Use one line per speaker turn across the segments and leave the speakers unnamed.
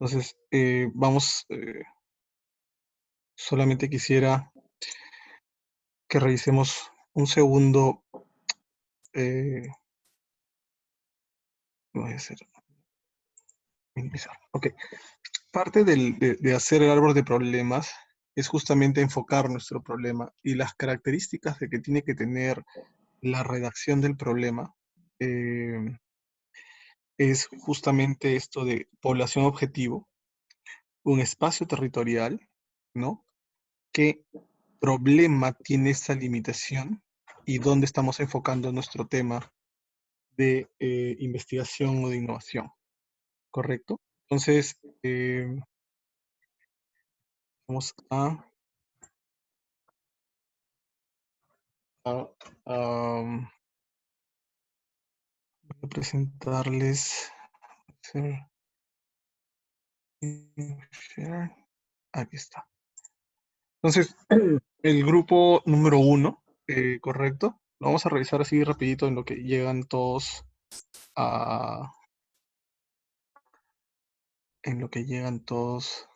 Entonces, solamente quisiera que revisemos un segundo. eh, Voy a hacer, minimizar. Ok. Parte de hacer el árbol de problemas es justamente enfocar nuestro problema y las características de que tiene que tener la redacción del problema. eh, es justamente esto de población objetivo, un espacio territorial, ¿no? ¿Qué problema tiene esa limitación y dónde estamos enfocando nuestro tema de investigación o de innovación? ¿Correcto? Entonces, vamos a, a presentarles. Share. Aquí está. Entonces, el grupo número uno, correcto. Lo vamos a revisar así rapidito en lo que llegan todos a. En lo que llegan todos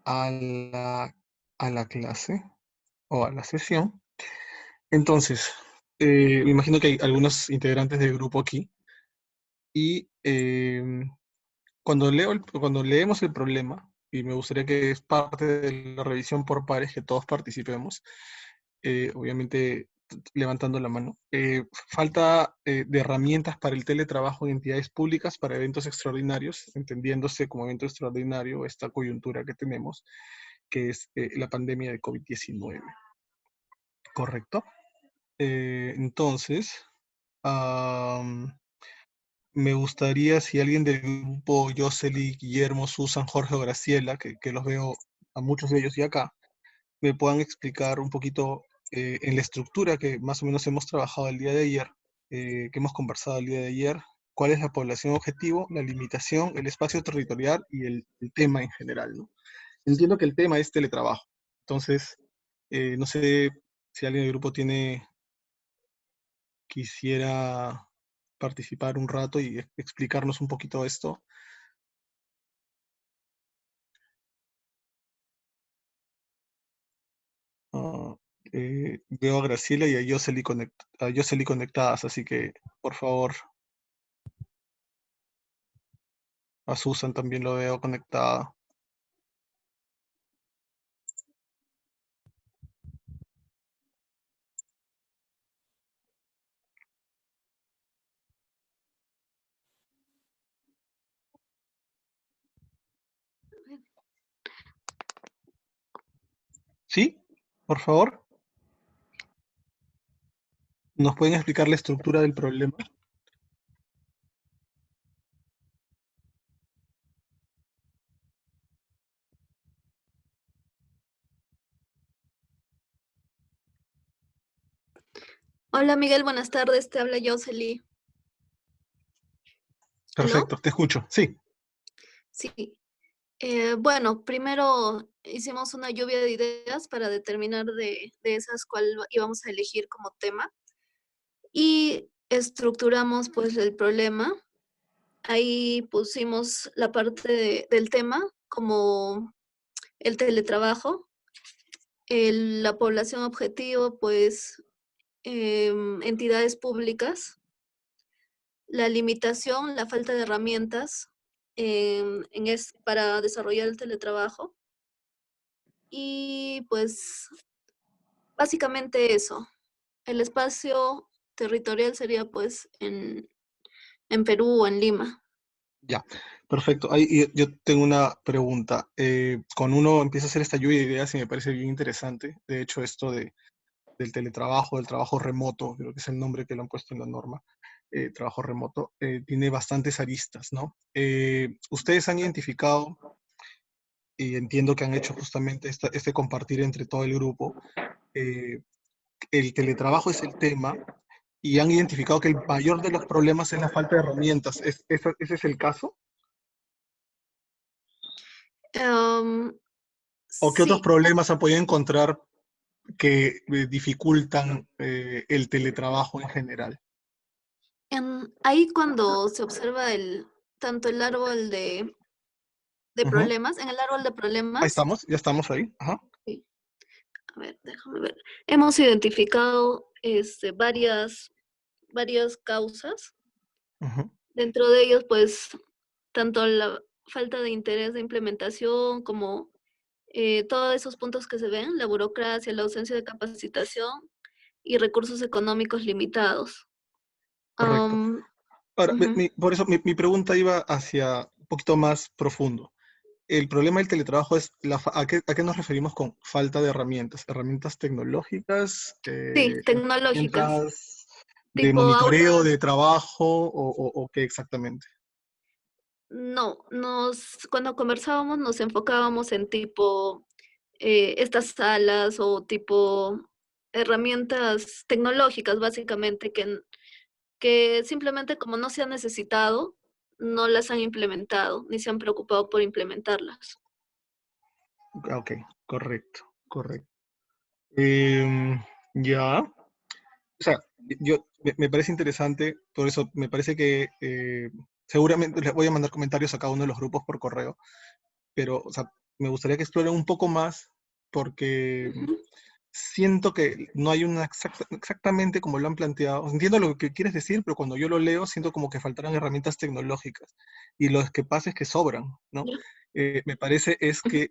a la clase o a la sesión. Entonces, me imagino que hay algunos integrantes del grupo aquí. Y cuando leemos el problema, y me gustaría que es parte de la revisión por pares, que todos participemos, obviamente levantando la mano. Falta de herramientas para el teletrabajo en entidades públicas para eventos extraordinarios, entendiéndose como evento extraordinario esta coyuntura que tenemos, que es la pandemia de COVID-19. ¿Correcto? Entonces, am, me gustaría si alguien del grupo, Josely, Guillermo, Susan, Jorge o Graciela, que los veo a muchos de ellos y acá, me puedan explicar un poquito en la estructura que más o menos hemos trabajado el día de ayer, que hemos conversado el día de ayer, cuál es la población objetivo, la limitación, el espacio territorial y el tema en general, ¿no? Entiendo que el tema es teletrabajo. Entonces, no sé si alguien del grupo quisiera participar un rato y explicarnos un poquito esto. Ah, veo a Graciela y a Josely conectadas, así que por favor, a Susan también lo veo conectada. ¿Sí? Por favor, ¿nos pueden explicar la estructura del problema?
Hola Miguel, buenas tardes, te habla Josely. ¿Aló?
Perfecto, te escucho. Sí,
Sí. Bueno, primero hicimos una lluvia de ideas para determinar de esas cuál íbamos a elegir como tema y estructuramos pues el problema. Ahí pusimos la parte del tema como el teletrabajo, la población objetivo, pues entidades públicas, la limitación, la falta de herramientas para desarrollar el teletrabajo. Y pues básicamente eso. El espacio territorial sería pues en Perú o en Lima.
ya. Perfecto. Ahí yo tengo una pregunta. Con uno empieza a hacer esta lluvia de ideas y me parece bien interesante. De hecho, esto del teletrabajo, del trabajo remoto, creo que es el nombre que lo han puesto en la norma, trabajo remoto, tiene bastantes aristas, ¿no? Ustedes han identificado, y entiendo que han hecho justamente este compartir entre todo el grupo, eh, el teletrabajo es el tema, y han identificado que el mayor de los problemas es la falta de herramientas. ¿Ese es el caso?
Em,
¿O qué otros
sí,
problemas han podido encontrar que dificultan el teletrabajo en general?
Ahí cuando se observa tanto el árbol de
Ujú.
problemas, en el árbol de
Ahí
problemas,
estamos, ya estamos ahí. Ajá.
sí, a ver, déjame ver. Hemos identificado varias causas.
Ujú.
Dentro de ellos, pues, tanto la falta de interés de implementación como todos esos puntos que se ven, la burocracia, la ausencia de capacitación y recursos económicos limitados.
Correcto.
Am,
Ahora,
Ujú.
por eso mi pregunta iba hacia un poquito más profundo. El problema del teletrabajo es ¿a qué nos referimos con falta de herramientas? ¿Herramientas tecnológicas?
Sí, tecnológicas,
¿Herramientas de
tipo
monitoreo
aulas.
de trabajo o qué exactamente?
No, cuando conversábamos nos enfocábamos en tipo estas salas o tipo herramientas tecnológicas, básicamente, que simplemente como no se han necesitado, no las han implementado, ni se han preocupado por implementarlas.
Ah, ok, correcto, correcto. Em, ya, o sea, me parece interesante, por eso me parece que seguramente les voy a mandar comentarios a cada uno de los grupos por correo, pero, o sea, me gustaría que exploren un poco más porque
Ujú,
siento que no hay una exactamente como lo han planteado. Entiendo lo que quieres decir, pero cuando yo lo leo siento como que faltaran herramientas tecnológicas y lo que pasa es que sobran, ¿no?
ya,
Me parece es
ujú,
que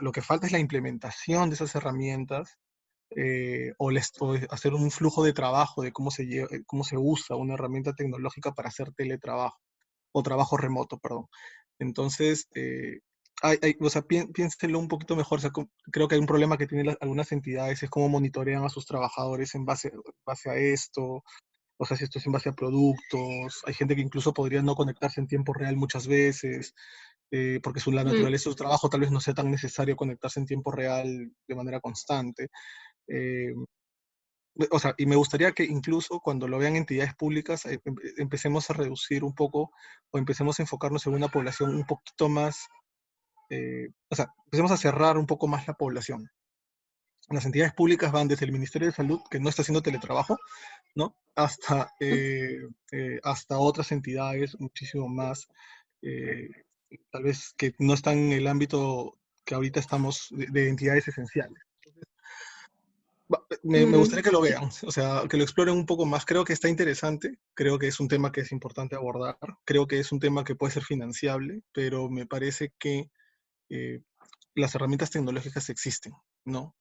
lo que falta es la implementación de esas herramientas o hacer un flujo de trabajo de cómo se usa una herramienta tecnológica para hacer teletrabajo o trabajo remoto, perdón. Entonces, o sea, piénselo un poquito mejor. O sea, creo que hay un problema que tienen algunas entidades, es cómo monitorean a sus trabajadores en base a esto, o sea, si esto es en base a productos. Hay gente que incluso podría no conectarse en tiempo real muchas veces, porque la
ujú,
naturaleza de su trabajo tal vez no sea tan necesario conectarse en tiempo real de manera constante. Eh, o sea, y me gustaría que incluso cuando lo vean entidades públicas, empecemos a reducir un poco o empecemos a enfocarnos en una población un poquito más, o sea, empecemos a cerrar un poco más la población. Las entidades públicas van desde el Ministerio de Salud, que no está haciendo teletrabajo, ¿no? Hasta otras entidades muchísimo más, eh, tal vez que no están en el ámbito que ahorita estamos de entidades esenciales. Me
mm,
gustaría que lo vean, o sea, que lo exploren un poco más. Creo que está interesante, creo que es un tema que es importante abordar, creo que es un tema que puede ser financiable, pero me parece que eh, las herramientas tecnológicas existen, ¿no?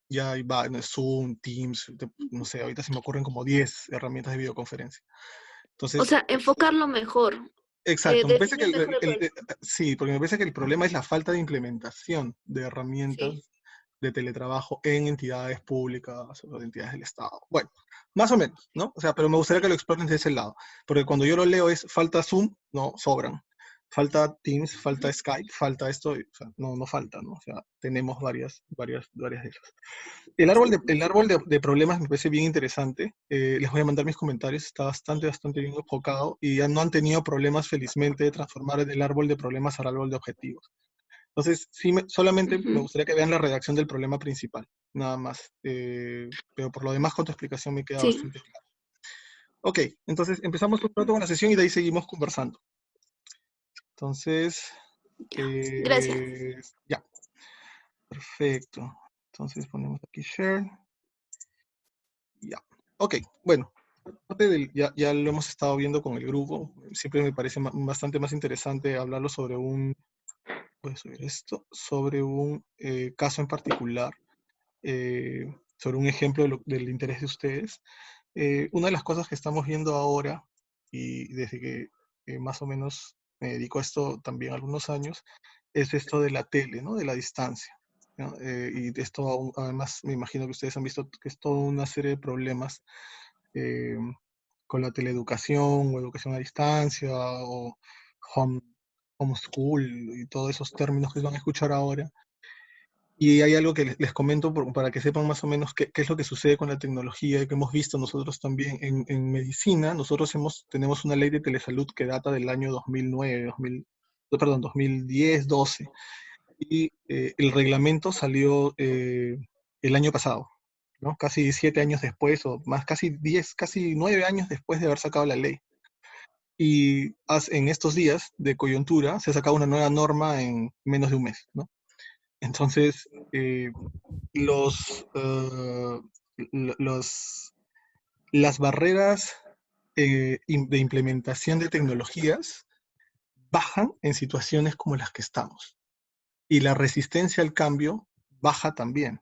Ya hay ¿no? Zoom, Teams, no sé, ahorita se me ocurren como 10 herramientas de videoconferencia.
O
Entonces,
sea, enfocarlo mejor,
exacto, me parece que
definir mejor el problema.
sí, porque me parece que el problema es la falta de implementación de
Sí.
herramientas de teletrabajo en entidades públicas o entidades del Estado. Bueno, más o menos, ¿no? O sea, pero me gustaría que lo exploren de ese lado, porque cuando yo lo leo es falta Zoom, no, sobran. Falta Teams, falta Skype, falta esto, o sea, no, no falta, ¿no? O sea, tenemos varias de esas. El árbol de problemas me parece bien interesante. Les voy a mandar mis comentarios. Está bastante bien enfocado y ya no han tenido problemas, felizmente, de transformar el árbol de problemas al árbol de objetivos. Entonces, sí, solamente me
Ujú,
gustaría que vean la redacción del problema principal, nada más. Pero por lo demás, con tu explicación me queda
sí,
bastante claro. Ok, entonces empezamos un rato con la sesión y de ahí seguimos conversando. Entonces,
ya. Gracias.
ya, perfecto. Entonces ponemos aquí share. Ya. Ok, bueno, ya lo hemos estado viendo con el grupo. Siempre me parece bastante más interesante hablarlo puedes subir esto, sobre un caso en particular, sobre un ejemplo del interés de ustedes. Una de las cosas que estamos viendo ahora, y desde que más o menos me dedico a esto también algunos años, es esto de la tele, ¿no? De la distancia, ¿no? Y de esto además me imagino que ustedes han visto que es toda una serie de problemas eh, con la teleeducación o educación a distancia o home, homeschool y todos esos términos que se van a escuchar ahora. Y hay algo que les comento para que sepan más o menos qué es lo que sucede con la tecnología y que hemos visto nosotros también en medicina. Nosotros tenemos una ley de telesalud que data del año 2009, perdón, 2010, 12. Y el reglamento salió el año pasado. ¿no? Casi 7 años después, o más, casi 10, casi 9 años después de haber sacado la ley. Y en estos días de coyuntura se ha sacado una nueva norma en menos de un mes, ¿no? Entonces, los, los, las barreras de implementación de tecnologías bajan en situaciones como las que estamos. Y la resistencia al cambio baja también,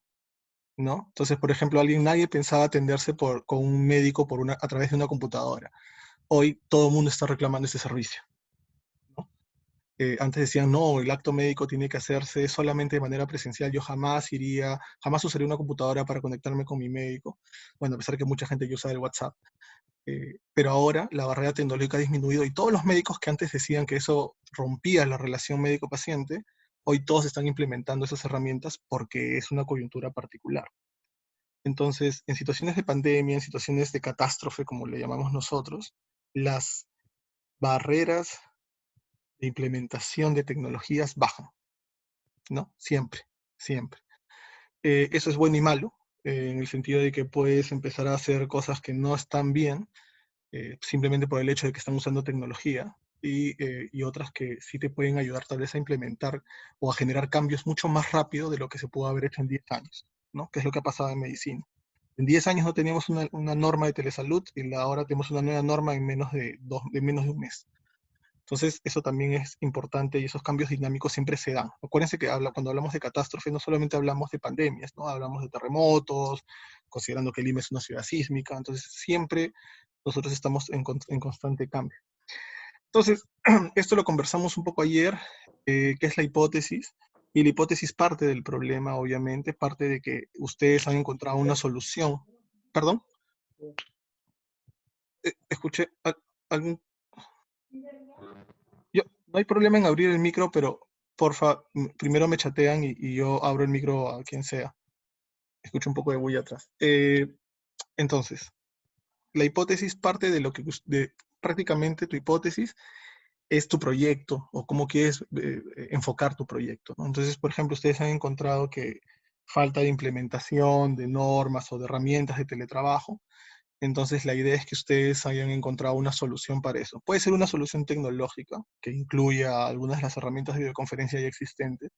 ¿no? Entonces, por ejemplo, nadie pensaba atenderse con un médico a través de una computadora. Hoy todo el mundo está reclamando ese servicio, ¿no? Antes decían, no, el acto médico tiene que hacerse solamente de manera presencial. Yo jamás usaría una computadora para conectarme con mi médico. Bueno, a pesar que mucha gente ya usa el WhatsApp. Pero ahora la barrera tecnológica ha disminuido y todos los médicos que antes decían que eso rompía la relación médico-paciente, hoy todos están implementando esas herramientas porque es una coyuntura particular. Entonces, en situaciones de pandemia, en situaciones de catástrofe, como le llamamos nosotros, las barreras de implementación de tecnologías bajan, ¿no? Siempre, siempre. Eso es bueno y malo, en el sentido de que puedes empezar a hacer cosas que no están bien, simplemente por el hecho de que están usando tecnología, y otras que sí te pueden ayudar tal vez a implementar o a generar cambios mucho más rápido de lo que se pudo haber hecho en 10 años, ¿no? Que es lo que ha pasado en medicina. En 10 años no teníamos una norma de telesalud y ahora tenemos una nueva norma en menos de un mes. Entonces, eso también es importante y esos cambios dinámicos siempre se dan. Acuérdense que cuando hablamos de catástrofe no solamente hablamos de pandemias, ¿no? Hablamos de terremotos, considerando que Lima es una ciudad sísmica, entonces siempre nosotros estamos en constante cambio. Entonces, esto lo conversamos un poco ayer, que es la hipótesis, y la hipótesis parte del problema, obviamente, parte de que ustedes han encontrado una solución. ¿Perdón? Escuché algún... no hay problema en abrir el micro, pero porfa, primero me chatean y yo abro el micro a quien sea. Escucho un poco de bulla atrás. Entonces, la hipótesis parte de lo que... prácticamente tu hipótesis es tu proyecto o cómo quieres enfocar tu proyecto, ¿no? Entonces, por ejemplo, ustedes han encontrado que falta de implementación de normas o de herramientas de teletrabajo. Entonces, la idea es que ustedes hayan encontrado una solución para eso. Puede ser una solución tecnológica que incluya algunas de las herramientas de videoconferencia ya existentes.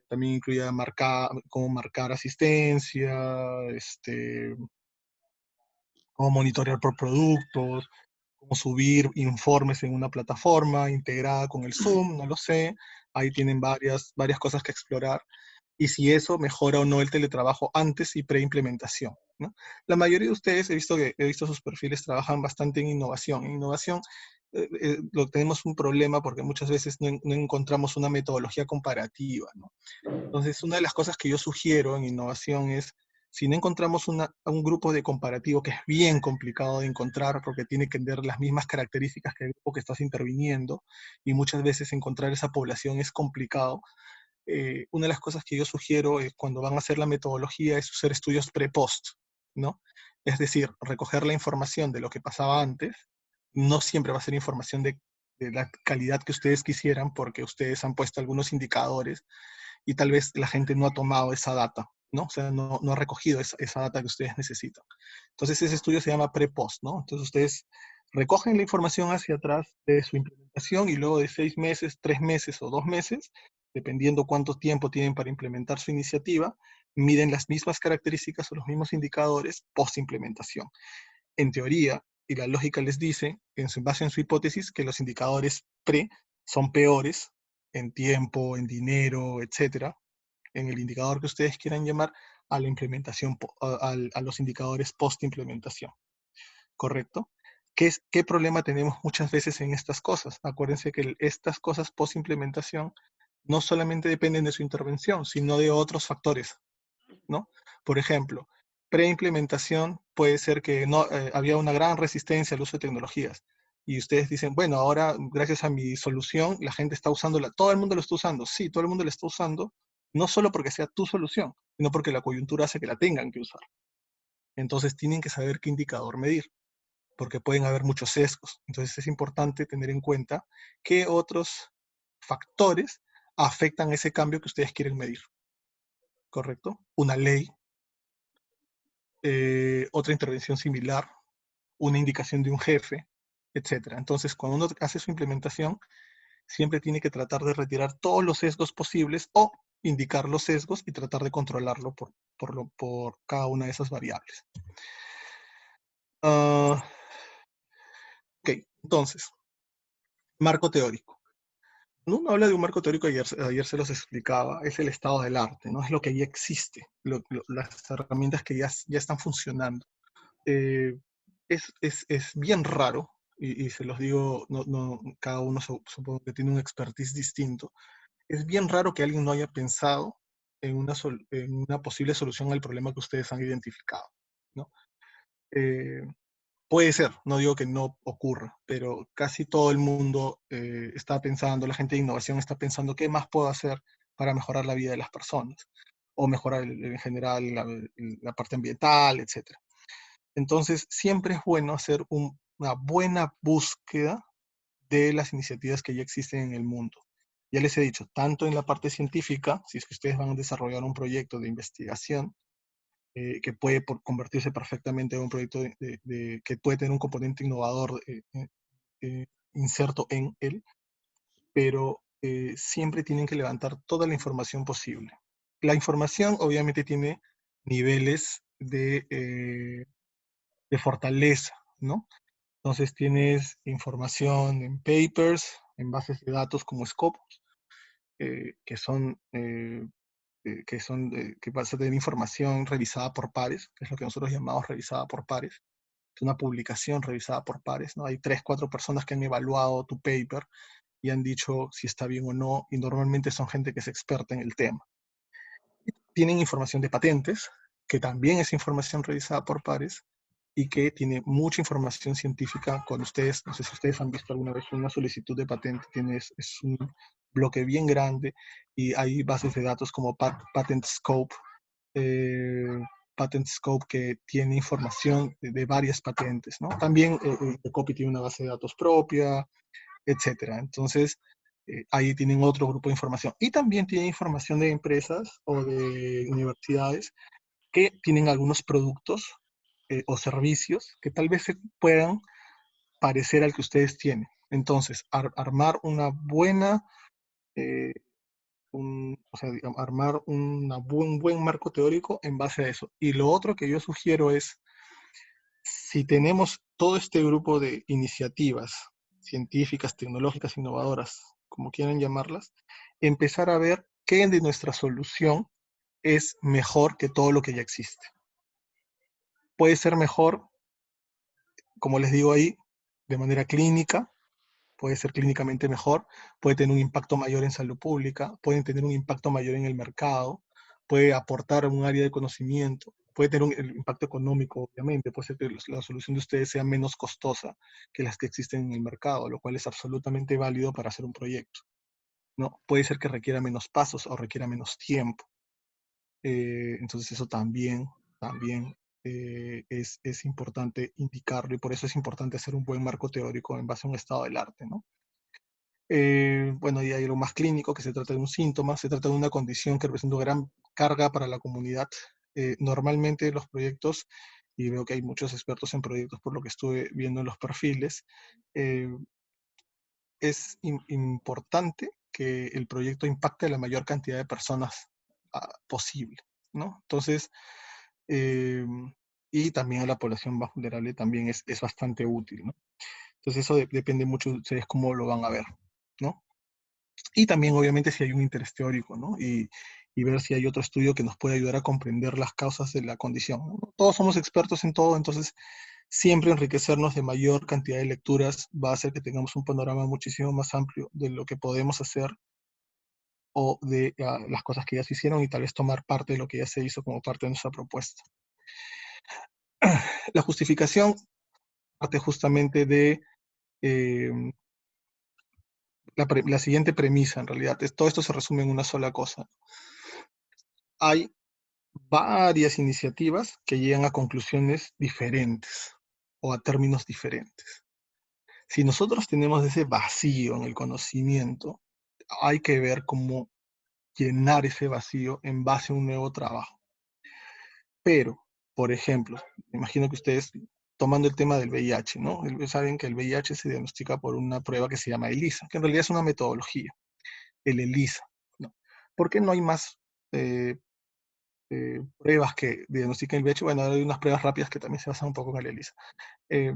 También incluya cómo marcar asistencia, cómo monitorear por productos, cómo subir informes en una plataforma integrada con el Zoom, no lo sé. Ahí tienen varias cosas que explorar. Y si eso mejora o no el teletrabajo antes y preimplementación, ¿no? La mayoría de ustedes, he visto sus perfiles, trabajan bastante en innovación. En innovación tenemos un problema porque muchas veces no encontramos una metodología comparativa, ¿no? Entonces, una de las cosas que yo sugiero en innovación es, si no encontramos un grupo de comparativo, que es bien complicado de encontrar porque tiene que tener las mismas características que el grupo que estás interviniendo, y muchas veces encontrar esa población es complicado, una de las cosas que yo sugiero cuando van a hacer la metodología es hacer estudios pre-post, ¿no? Es decir, recoger la información de lo que pasaba antes, no siempre va a ser información de la calidad que ustedes quisieran porque ustedes han puesto algunos indicadores y tal vez la gente no ha tomado esa data, ¿no? O sea, no ha recogido esa data que ustedes necesitan. Entonces, ese estudio se llama pre-post, ¿no? Entonces, ustedes recogen la información hacia atrás de su implementación y luego de 6 meses, 3 meses o 2 meses, dependiendo cuánto tiempo tienen para implementar su iniciativa, miden las mismas características o los mismos indicadores post-implementación. En teoría, y la lógica les dice, base en su hipótesis, que los indicadores pre son peores en tiempo, en dinero, etcétera, en el indicador que ustedes quieran llamar, a la implementación, a los indicadores post-implementación. ¿Correcto? ¿Qué problema tenemos muchas veces en estas cosas? Acuérdense que estas cosas post-implementación no solamente dependen de su intervención, sino de otros factores, ¿no? Por ejemplo, preimplementación puede ser que no, había una gran resistencia al uso de tecnologías. Y ustedes dicen, bueno, ahora gracias a mi solución, la gente está usándola, todo el mundo lo está usando. Sí, todo el mundo lo está usando, no solo porque sea tu solución, sino porque la coyuntura hace que la tengan que usar. Entonces tienen que saber qué indicador medir, porque pueden haber muchos sesgos. Entonces es importante tener en cuenta qué otros factores afectan ese cambio que ustedes quieren medir. ¿Correcto? Una ley, otra intervención similar, una indicación de un jefe, etcétera. Entonces, cuando uno hace su implementación, siempre tiene que tratar de retirar todos los sesgos posibles o indicar los sesgos y tratar de controlarlo por cada una de esas variables. Ok, entonces, marco teórico. Cuando uno habla de un marco teórico, ayer se los explicaba, es el estado del arte, ¿no? Es lo que ya existe, las herramientas que ya están funcionando. Es bien raro, y se los digo, cada uno supongo que tiene un expertise distinto, es bien raro que alguien no haya pensado en una posible solución al problema que ustedes han identificado, ¿no? Eh, Puede ser, no digo que no ocurra, pero casi todo el mundo está pensando, la gente de innovación está pensando qué más puedo hacer para mejorar la vida de las personas o mejorar en general la parte ambiental, etc. Entonces, siempre es bueno hacer una buena búsqueda de las iniciativas que ya existen en el mundo. Ya les he dicho, tanto en la parte científica, si es que ustedes van a desarrollar un proyecto de investigación, que puede convertirse perfectamente en un proyecto que puede tener un componente innovador inserto en él, pero siempre tienen que levantar toda la información posible. La información obviamente tiene niveles de fortaleza, ¿no? Entonces tienes información en papers, en bases de datos como Scopus, que vas a tener información revisada por pares, que es lo que nosotros llamamos revisada por pares. Es una publicación revisada por pares, ¿no? Hay 3, 4 personas que han evaluado tu paper y han dicho si está bien o no, y normalmente son gente que es experta en el tema. Tienen información de patentes, que también es información revisada por pares, y que tiene mucha información científica. Con ustedes, no sé si ustedes han visto alguna vez una solicitud de patente, es un bloque bien grande y hay bases de datos como Patent Scope, eh, Patent Scope que tiene información de varias patentes, ¿no? También Copy tiene una base de datos propia, etcétera. Entonces, ahí tienen otro grupo de información. Y también tienen información de empresas o de universidades que tienen algunos productos o servicios que tal vez se puedan parecer al que ustedes tienen. Entonces, armar una buena, eh, o sea, digamos, armar un buen marco teórico en base a eso. Y lo otro que yo sugiero es, si tenemos todo este grupo de iniciativas científicas, tecnológicas, innovadoras, como quieran llamarlas, empezar a ver qué de nuestra solución es mejor que todo lo que ya existe. Puede ser mejor, como les digo ahí, de manera clínica, puede ser clínicamente mejor, puede tener un impacto mayor en salud pública, puede tener un impacto mayor en el mercado, puede aportar un área de conocimiento, puede tener un impacto económico, obviamente, puede ser que la solución de ustedes sea menos costosa que las que existen en el mercado, lo cual es absolutamente válido para hacer un proyecto, ¿no? Puede ser que requiera menos pasos o requiera menos tiempo. Entonces eso también es importante indicarlo, y por eso es importante hacer un buen marco teórico en base a un estado del arte, ¿no? Bueno, y hay algo más clínico, que se trata de un síntoma, se trata de una condición que representa una gran carga para la comunidad. Normalmente los proyectos, y veo que hay muchos expertos en proyectos por lo que estuve viendo en los perfiles, eh, es importante que el proyecto impacte a la mayor cantidad de personas posible, ¿no? Entonces, eh, y también a la población más vulnerable también es bastante útil, ¿no? Entonces eso depende mucho de ustedes cómo lo van a ver, ¿no? Y también obviamente si hay un interés teórico, ¿no? Y ver si hay otro estudio que nos puede ayudar a comprender las causas de la condición, ¿no? Todos somos expertos en todo, entonces siempre enriquecernos de mayor cantidad de lecturas va a hacer que tengamos un panorama muchísimo más amplio de lo que podemos hacer o de las cosas que ya se hicieron, y tal vez tomar parte de lo que ya se hizo como parte de nuestra propuesta. La justificación parte justamente de eh, la siguiente premisa, en realidad. Todo esto se resume en una sola cosa. Hay varias iniciativas que llegan a conclusiones diferentes o a términos diferentes. Si nosotros tenemos ese vacío en el conocimiento, hay que ver cómo llenar ese vacío en base a un nuevo trabajo. Pero Por ejemplo, imagino que ustedes, tomando el tema del VIH, ¿no? Saben que el VIH se diagnostica por una prueba que se llama ELISA, que en realidad es una metodología, el ELISA, ¿no? ¿Por qué no hay más eh, pruebas que diagnostiquen el VIH? Bueno, hay unas pruebas rápidas que también se basan un poco en el ELISA. Eh,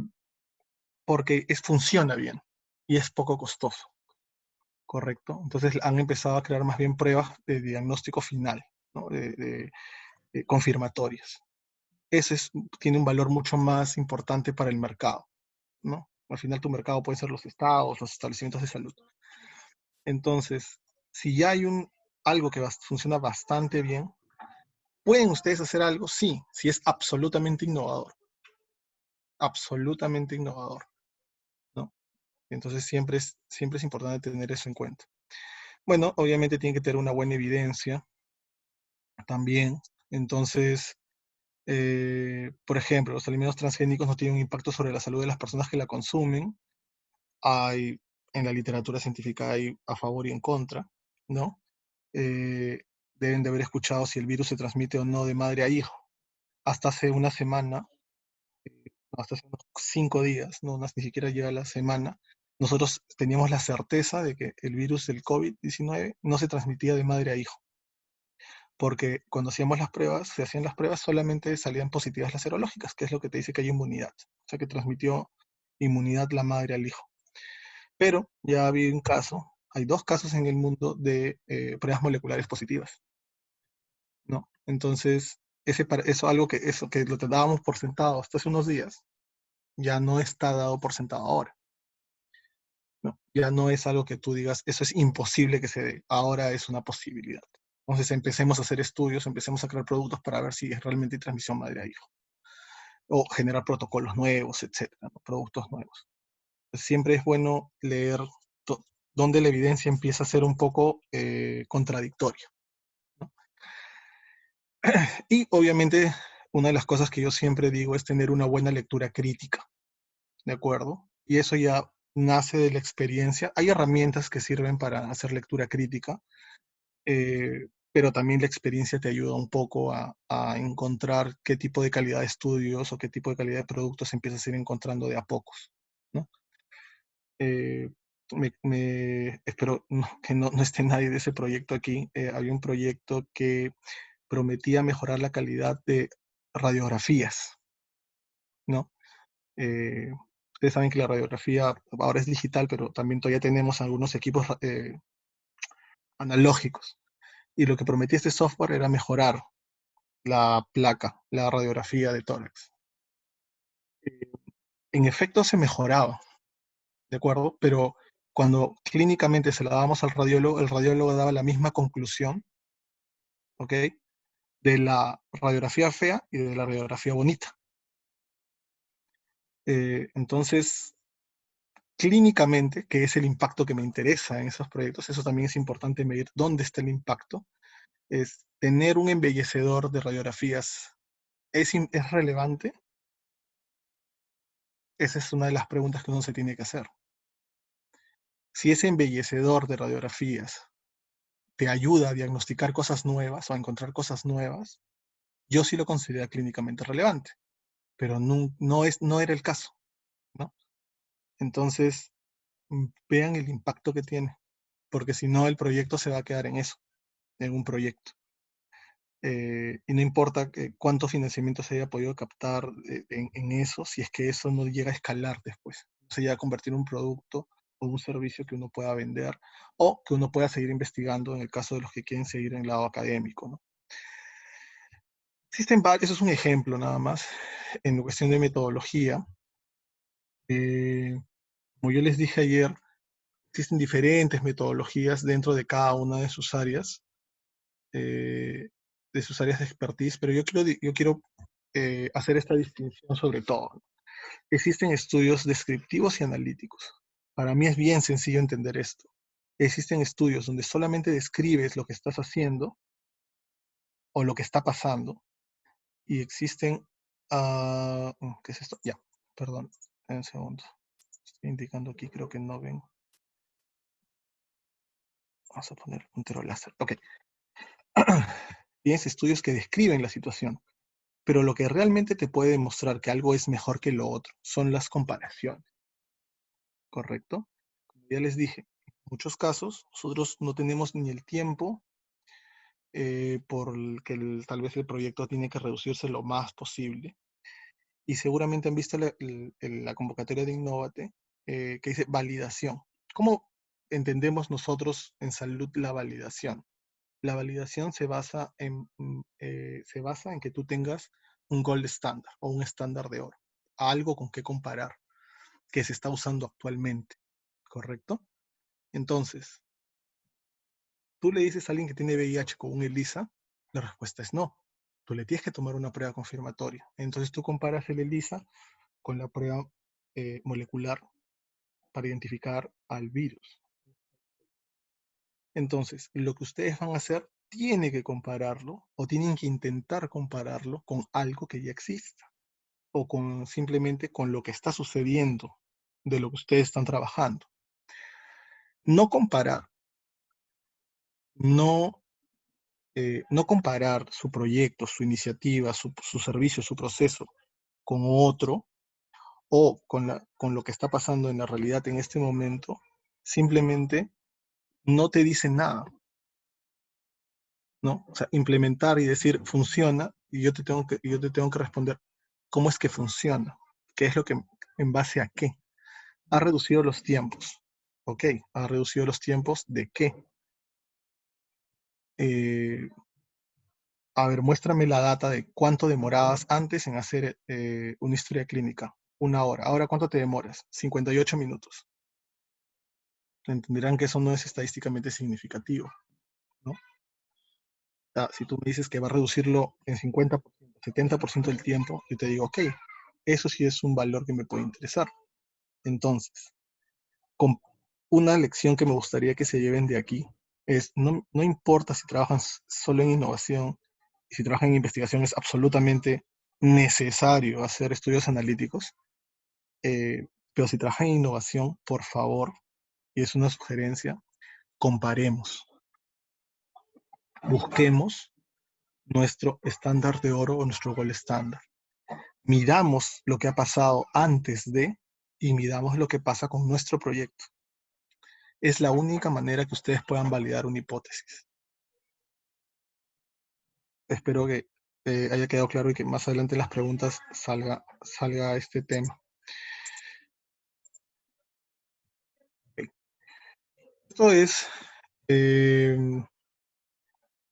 porque funciona bien y es poco costoso, ¿correcto? Entonces han empezado a crear más bien pruebas de diagnóstico final, ¿no? De confirmatorias. Ese tiene un valor mucho más importante para el mercado, ¿no? Al final tu mercado puede ser los estados, los establecimientos de salud. Entonces, si ya hay algo que funciona bastante bien, ¿pueden ustedes hacer algo? Sí, si es absolutamente innovador, ¿no? Entonces siempre es importante tener eso en cuenta. Bueno, obviamente tiene que tener una buena evidencia también. Entonces, por ejemplo, los alimentos transgénicos no tienen un impacto sobre la salud de las personas que la consumen. Hay, en la literatura científica hay a favor y en contra, ¿no? Eh, Deben de haber escuchado si el virus se transmite o no de madre a hijo. Hasta hace una semana, hasta hace unos 5 días, no, ni siquiera llega la semana, nosotros teníamos la certeza de que el virus del COVID-19 no se transmitía de madre a hijo, porque cuando hacíamos las pruebas, se hacían las pruebas, solamente salían positivas las serológicas, que es lo que te dice que hay inmunidad, o sea que transmitió inmunidad la madre al hijo. Pero ya había un caso, hay 2 casos en el mundo de pruebas moleculares positivas, ¿no? Entonces, eso que lo dábamos por sentado hasta hace unos días, ya no está dado por sentado ahora, ¿no? Ya no es algo que tú digas, eso es imposible que se dé, ahora es una posibilidad. Entonces empecemos a hacer estudios, empecemos a crear productos para ver si es realmente transmisión madre a hijo, o generar protocolos nuevos, etcétera, ¿no? Productos nuevos. Siempre es bueno leer donde la evidencia empieza a ser un poco contradictoria, ¿no? Y obviamente una de las cosas que yo siempre digo es tener una buena lectura crítica, ¿de acuerdo? Y eso ya nace de la experiencia. Hay herramientas que sirven para hacer lectura crítica, pero también la experiencia te ayuda un poco a encontrar qué tipo de calidad de estudios o qué tipo de calidad de productos empiezas a ir encontrando de a pocos, ¿no? Eh, espero que no esté nadie de ese proyecto aquí. Había un proyecto que prometía mejorar la calidad de radiografías, ¿no? Eh, Ustedes saben que la radiografía ahora es digital, pero también todavía tenemos algunos equipos analógicos. Y lo que prometía este software era mejorar la placa, la radiografía de tórax. Eh, en efecto se mejoraba, ¿de acuerdo? Pero cuando clínicamente se la dábamos al radiólogo, el radiólogo daba la misma conclusión, ¿ok? De la radiografía fea y de la radiografía bonita. Entonces, clínicamente, que es el impacto que me interesa en esos proyectos, eso también es importante medir dónde está el impacto, es tener un embellecedor de radiografías. ¿Es relevante? Esa es una de las preguntas que uno se tiene que hacer. Si ese embellecedor de radiografías te ayuda a diagnosticar cosas nuevas o a encontrar cosas nuevas, yo sí lo considero clínicamente relevante, pero no era el caso, ¿no? Entonces, vean el impacto que tiene, porque si no, el proyecto se va a quedar en eso, en un proyecto. Y no importa cuánto financiamiento se haya podido captar en eso, si es que eso no llega a escalar después, se llega a convertir en un producto o un servicio que uno pueda vender o que uno pueda seguir investigando en el caso de los que quieren seguir en el lado académico, ¿no? Existen varios, eso es un ejemplo nada más, en cuestión de metodología. Como yo les dije ayer, existen diferentes metodologías dentro de cada una de sus áreas de expertise, pero yo quiero hacer esta distinción sobre todo. Existen estudios descriptivos y analíticos. Para mí es bien sencillo entender esto. Existen estudios donde solamente describes lo que estás haciendo o lo que está pasando, y existen, ¿qué es esto? Ya, perdón, un segundo. Estoy indicando aquí, creo que no ven. Vamos a poner puntero láser. Ok. Tienes estudios que describen la situación. Pero lo que realmente te puede demostrar que algo es mejor que lo otro son las comparaciones, ¿correcto? Como ya les dije, en muchos casos nosotros no tenemos ni el tiempo por el que tal vez el proyecto tiene que reducirse lo más posible. Y seguramente han visto la convocatoria de Innovate que dice validación. ¿Cómo entendemos nosotros en salud la validación? La validación se basa en que tú tengas un gold estándar o un estándar de oro, algo con qué comparar, que se está usando actualmente, ¿correcto? Entonces, tú le dices a alguien que tiene VIH con un ELISA, la respuesta es no. Tú le tienes que tomar una prueba confirmatoria. Entonces tú comparas el ELISA con la prueba molecular para identificar al virus. Entonces, lo que ustedes van a hacer tiene que compararlo o tienen que intentar compararlo con algo que ya exista o con simplemente con lo que está sucediendo de lo que ustedes están trabajando. No comparar, no, no comparar su proyecto, su iniciativa, su servicio, su proceso con otro o con lo que está pasando en la realidad en este momento, simplemente no te dice nada, ¿no? O sea, implementar y decir funciona, y yo te tengo que responder cómo es que funciona, qué es lo que, en base a qué. Ha reducido los tiempos, ok, ha reducido los tiempos de qué. Eh, a ver, muéstrame la data de cuánto demorabas antes en hacer una historia clínica. 1 hora. Ahora, ¿cuánto te demoras? 58 minutos. Entenderán que eso no es estadísticamente significativo, ¿no? Si tú me dices que va a reducirlo en 50%, 70% del tiempo, yo te digo, ok, eso sí es un valor que me puede interesar. Entonces, con una lección que me gustaría que se lleven de aquí es, no, no importa si trabajan solo en innovación y si trabajan en investigación, es absolutamente necesario hacer estudios analíticos, pero si trabajan en innovación, por favor, y es una sugerencia, comparemos, busquemos nuestro estándar de oro o nuestro gold estándar. Midamos lo que ha pasado antes de y midamos lo que pasa con nuestro proyecto. Es la única manera que ustedes puedan validar una hipótesis. Espero que haya quedado claro y que más adelante en las preguntas salga este tema. Okay. Esto es eh,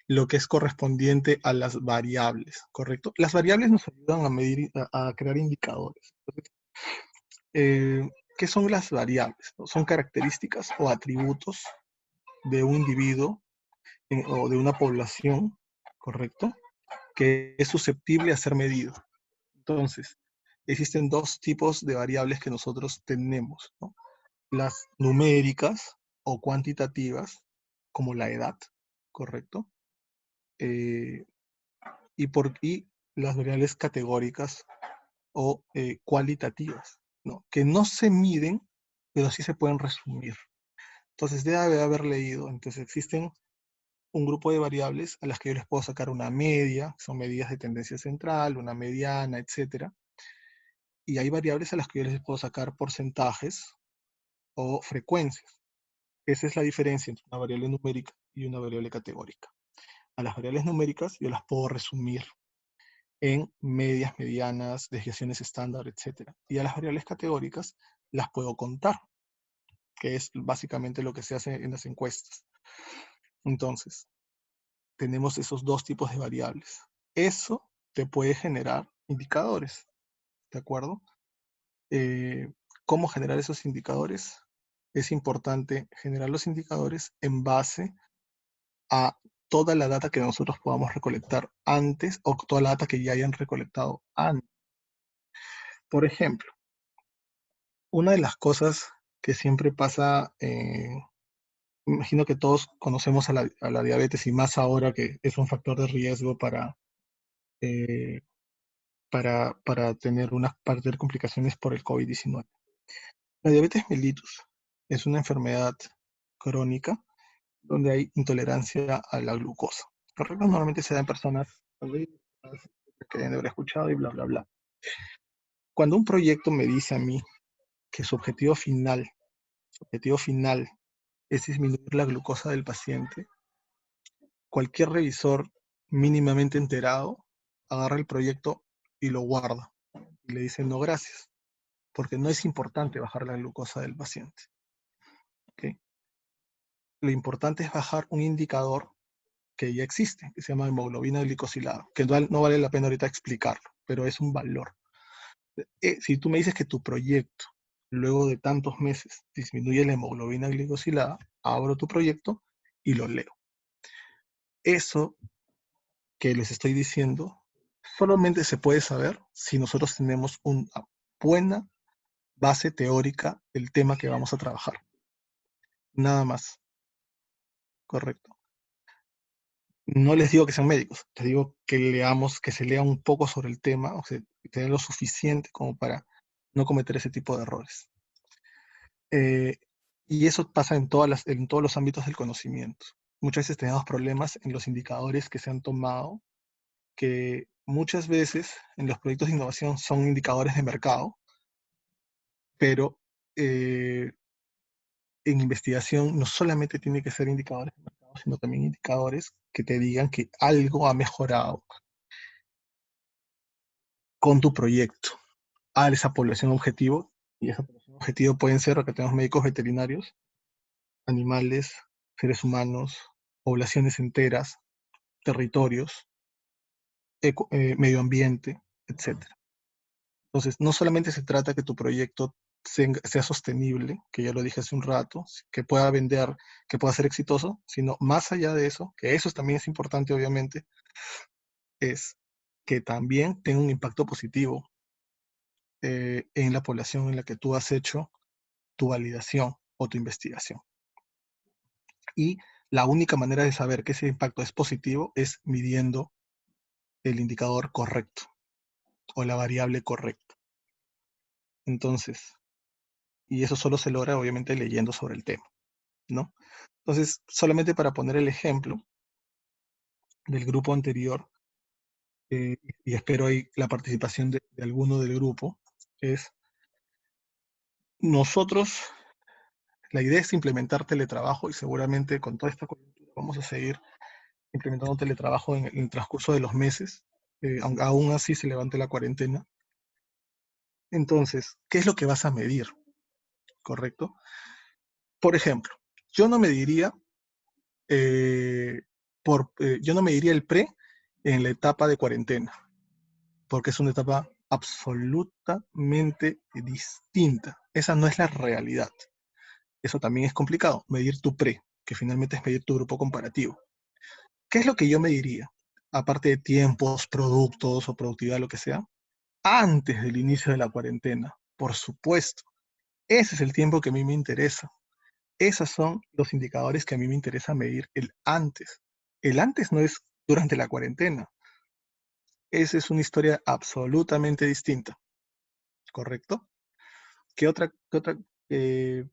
lo que es correspondiente a las variables, ¿correcto? Las variables nos ayudan a medir, a crear indicadores. Entonces, ¿qué son las variables? Son características o atributos de un individuo o de una población, ¿correcto? Que es susceptible a ser medido. Entonces, existen dos tipos de variables que nosotros tenemos, ¿no? Las numéricas o cuantitativas, como la edad, ¿correcto? Eh, y las variables categóricas o cualitativas, ¿no? Que no se miden, pero sí se pueden resumir. Entonces, debe haber leído. Entonces, existen un grupo de variables a las que yo les puedo sacar una media, son medidas de tendencia central, una mediana, etcétera. Y hay variables a las que yo les puedo sacar porcentajes o frecuencias. Esa es la diferencia entre una variable numérica y una variable categórica. A las variables numéricas yo las puedo resumir en medias, medianas, desviaciones estándar, etcétera. Y a las variables categóricas las puedo contar, que es básicamente lo que se hace en las encuestas. Entonces, tenemos esos dos tipos de variables. Eso te puede generar indicadores, ¿de acuerdo? ¿Cómo generar esos indicadores? Es importante generar los indicadores en base a toda la data que nosotros podamos recolectar antes o toda la data que ya hayan recolectado antes. Por ejemplo, una de las cosas que siempre pasa, me imagino que todos conocemos a la diabetes y más ahora que es un factor de riesgo eh, para para tener complicaciones por el COVID-19. La diabetes mellitus es una enfermedad crónica donde hay intolerancia a la glucosa. Correcto, normalmente se da en personas adultas, que deben de haber escuchado y bla, bla, bla. Cuando un proyecto me dice a mí que su objetivo final es disminuir la glucosa del paciente, cualquier revisor mínimamente enterado agarra el proyecto y lo guarda y le dice no gracias, porque no es importante bajar la glucosa del paciente. ¿Okay? Lo importante es bajar un indicador que ya existe, que se llama hemoglobina glicosilada, que no vale la pena ahorita explicarlo, pero es un valor. Si tú me dices que tu proyecto, luego de tantos meses, disminuye la hemoglobina glicosilada, abro tu proyecto y lo leo. Eso que les estoy diciendo solamente se puede saber si nosotros tenemos una buena base teórica del tema que vamos a trabajar. Nada más. Correcto. No les digo que sean médicos, les digo que leamos, que se lea un poco sobre el tema, o sea, tener lo suficiente como para no cometer ese tipo de errores. Y eso pasa en todos los ámbitos del conocimiento. Muchas veces tenemos problemas en los indicadores que se han tomado, que muchas veces en los proyectos de innovación son indicadores de mercado, pero en investigación no solamente tiene que ser indicadores de mercado, sino también indicadores que te digan que algo ha mejorado con tu proyecto a esa población objetivo, y esa población objetivo pueden ser, que tenemos médicos veterinarios, animales, seres humanos, poblaciones enteras, territorios, medio ambiente, etcétera. Entonces, no solamente se trata que tu proyecto sea sostenible, que ya lo dije hace un rato, que pueda vender, que pueda ser exitoso, sino más allá de eso, que eso también es importante obviamente, es que también tenga un impacto positivo en la población en la que tú has hecho tu validación o tu investigación. Y la única manera de saber que ese impacto es positivo es midiendo el indicador correcto o la variable correcta. Entonces, y eso solo se logra obviamente leyendo sobre el tema, ¿no? Entonces, solamente para poner el ejemplo del grupo anterior, y espero ahí la participación de alguno del grupo, es nosotros, la idea es implementar teletrabajo y seguramente con toda esta coyuntura vamos a seguir implementando teletrabajo en el transcurso de los meses, aún así se levante la cuarentena. Entonces, ¿qué es lo que vas a medir? ¿Correcto? Por ejemplo, yo no mediría, yo no mediría el pre en la etapa de cuarentena, porque es una etapa absolutamente distinta. Esa no es la realidad. Eso también es complicado, medir tu pre, que finalmente es medir tu grupo comparativo. ¿Qué es lo que yo mediría? Aparte de tiempos, productos o productividad, lo que sea, antes del inicio de la cuarentena, por supuesto. Ese es el tiempo que a mí me interesa. Esos son los indicadores que a mí me interesa medir, el antes. El antes no es durante la cuarentena. Esa es una historia absolutamente distinta, ¿correcto? ¿Qué otra? eh,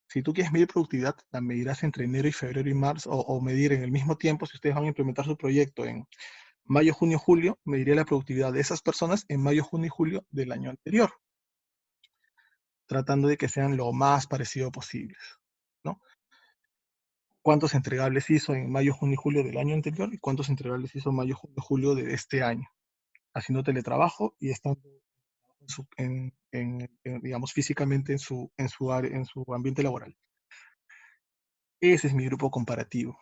si tú quieres medir productividad, la medirás entre enero y febrero y marzo, o medir en el mismo tiempo, si ustedes van a implementar su proyecto en mayo, junio, julio, mediría la productividad de esas personas en mayo, junio y julio del año anterior, tratando de que sean lo más parecido posibles, ¿no? ¿Cuántos entregables hizo en mayo, junio y julio del año anterior y cuántos entregables hizo en mayo, junio y julio de este año? Haciendo teletrabajo y estando digamos, físicamente en su ambiente laboral. Ese es mi grupo comparativo,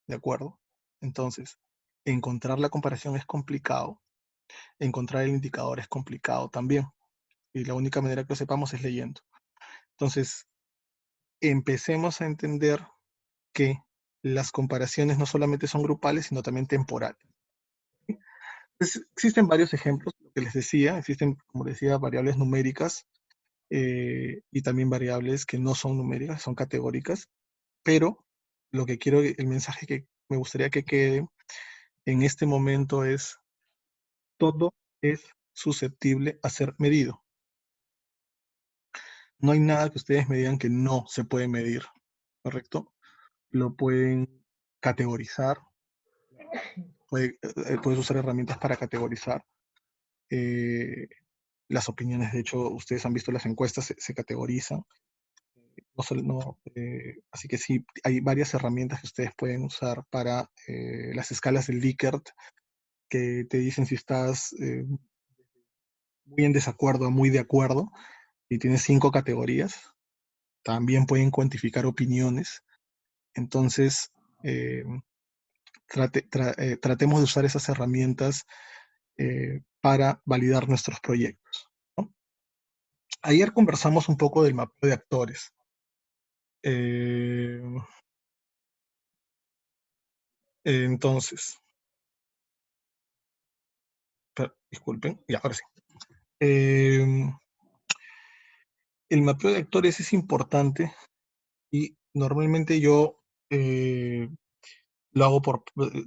¿de acuerdo? Entonces, encontrar la comparación es complicado, encontrar el indicador es complicado también, y la única manera que lo sepamos es leyendo. Entonces, empecemos a entender que las comparaciones no solamente son grupales, sino también temporales. Pues, existen varios ejemplos, lo que les decía, existen, como decía, variables numéricas y también variables que no son numéricas, son categóricas, pero lo que quiero, el mensaje que me gustaría que quede en este momento es, todo es susceptible a ser medido. No hay nada que ustedes me digan que no se puede medir, ¿correcto? Lo pueden categorizar, puedes usar herramientas para categorizar las opiniones. De hecho, ustedes han visto las encuestas, se categorizan. Así que sí, hay varias herramientas que ustedes pueden usar para las escalas del Likert, que te dicen si estás muy en desacuerdo o muy de acuerdo, y tienes 5 categorías. También pueden cuantificar opiniones. Entonces, tratemos de usar esas herramientas para validar nuestros proyectos, ¿no? Ayer conversamos un poco del mapeo de actores. Eh, entonces, disculpen, ya, ahora sí. Eh, el mapeo de actores es importante y normalmente yo lo hago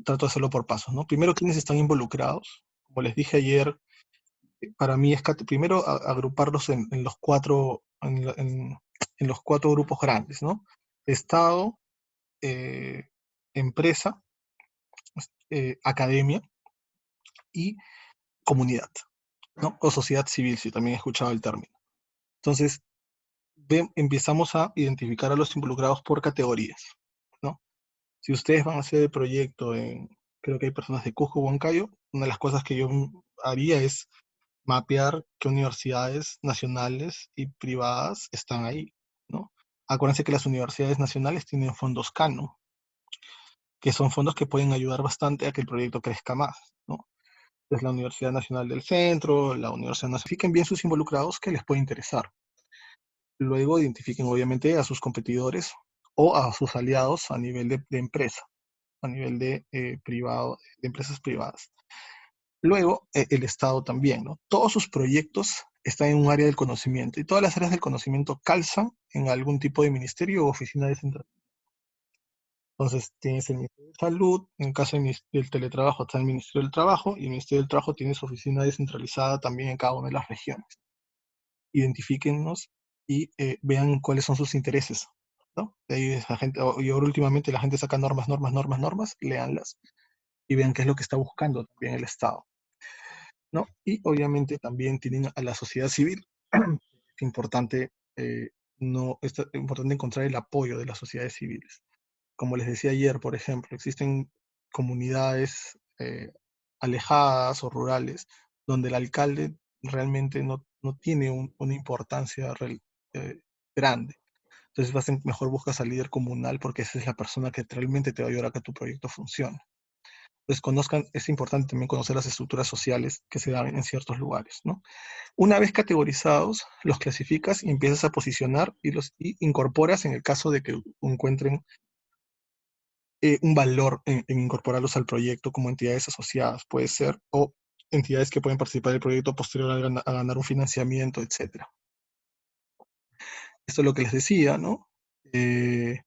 trato de hacerlo por pasos, ¿no? Primero, quiénes están involucrados. Como les dije ayer, para mí es primero agruparlos en los cuatro, en los cuatro grupos grandes, ¿no? Estado, eh, empresa, academia y comunidad, ¿no? O sociedad civil, si también he escuchado el término. Entonces, empezamos a identificar a los involucrados por categorías, ¿no? Si ustedes van a hacer el proyecto creo que hay personas de Cusco, Huancayo, una de las cosas que yo haría es mapear qué universidades nacionales y privadas están ahí, ¿no? Acuérdense que las universidades nacionales tienen fondos Cano, que son fondos que pueden ayudar bastante a que el proyecto crezca más, ¿no? Es la Universidad Nacional del Centro, la Universidad Nacional. Identifiquen bien sus involucrados que les puede interesar. Luego identifiquen obviamente a sus competidores o a sus aliados a nivel de empresa, a nivel de privado, de empresas privadas. Luego, el Estado también, ¿no? Todos sus proyectos están en un área del conocimiento y todas las áreas del conocimiento calzan en algún tipo de ministerio o oficina descentralizada. Entonces, tienes el Ministerio de Salud, en caso del teletrabajo está el Ministerio del Trabajo y el Ministerio del Trabajo tiene su oficina descentralizada también en cada una de las regiones. Identifíquennos y vean cuáles son sus intereses, ¿no? De ahí esa gente, y ahora últimamente la gente saca normas, léanlas y vean qué es lo que está buscando también el Estado, ¿no? Y obviamente también tienen a la sociedad civil. Es importante, no, es importante encontrar el apoyo de las sociedades civiles. Como les decía ayer, por ejemplo, existen comunidades alejadas o rurales donde el alcalde realmente no tiene una importancia grande. Entonces mejor buscas al líder comunal porque esa es la persona que realmente te va a ayudar a que tu proyecto funcione. Entonces es importante también conocer las estructuras sociales que se dan en ciertos lugares, ¿no? Una vez categorizados, los clasificas y empiezas a posicionar y incorporas en el caso de que encuentren un valor en incorporarlos al proyecto como entidades asociadas, puede ser, o entidades que pueden participar del proyecto posterior a ganar un financiamiento, etcétera. Esto es lo que les decía, ¿no? Ver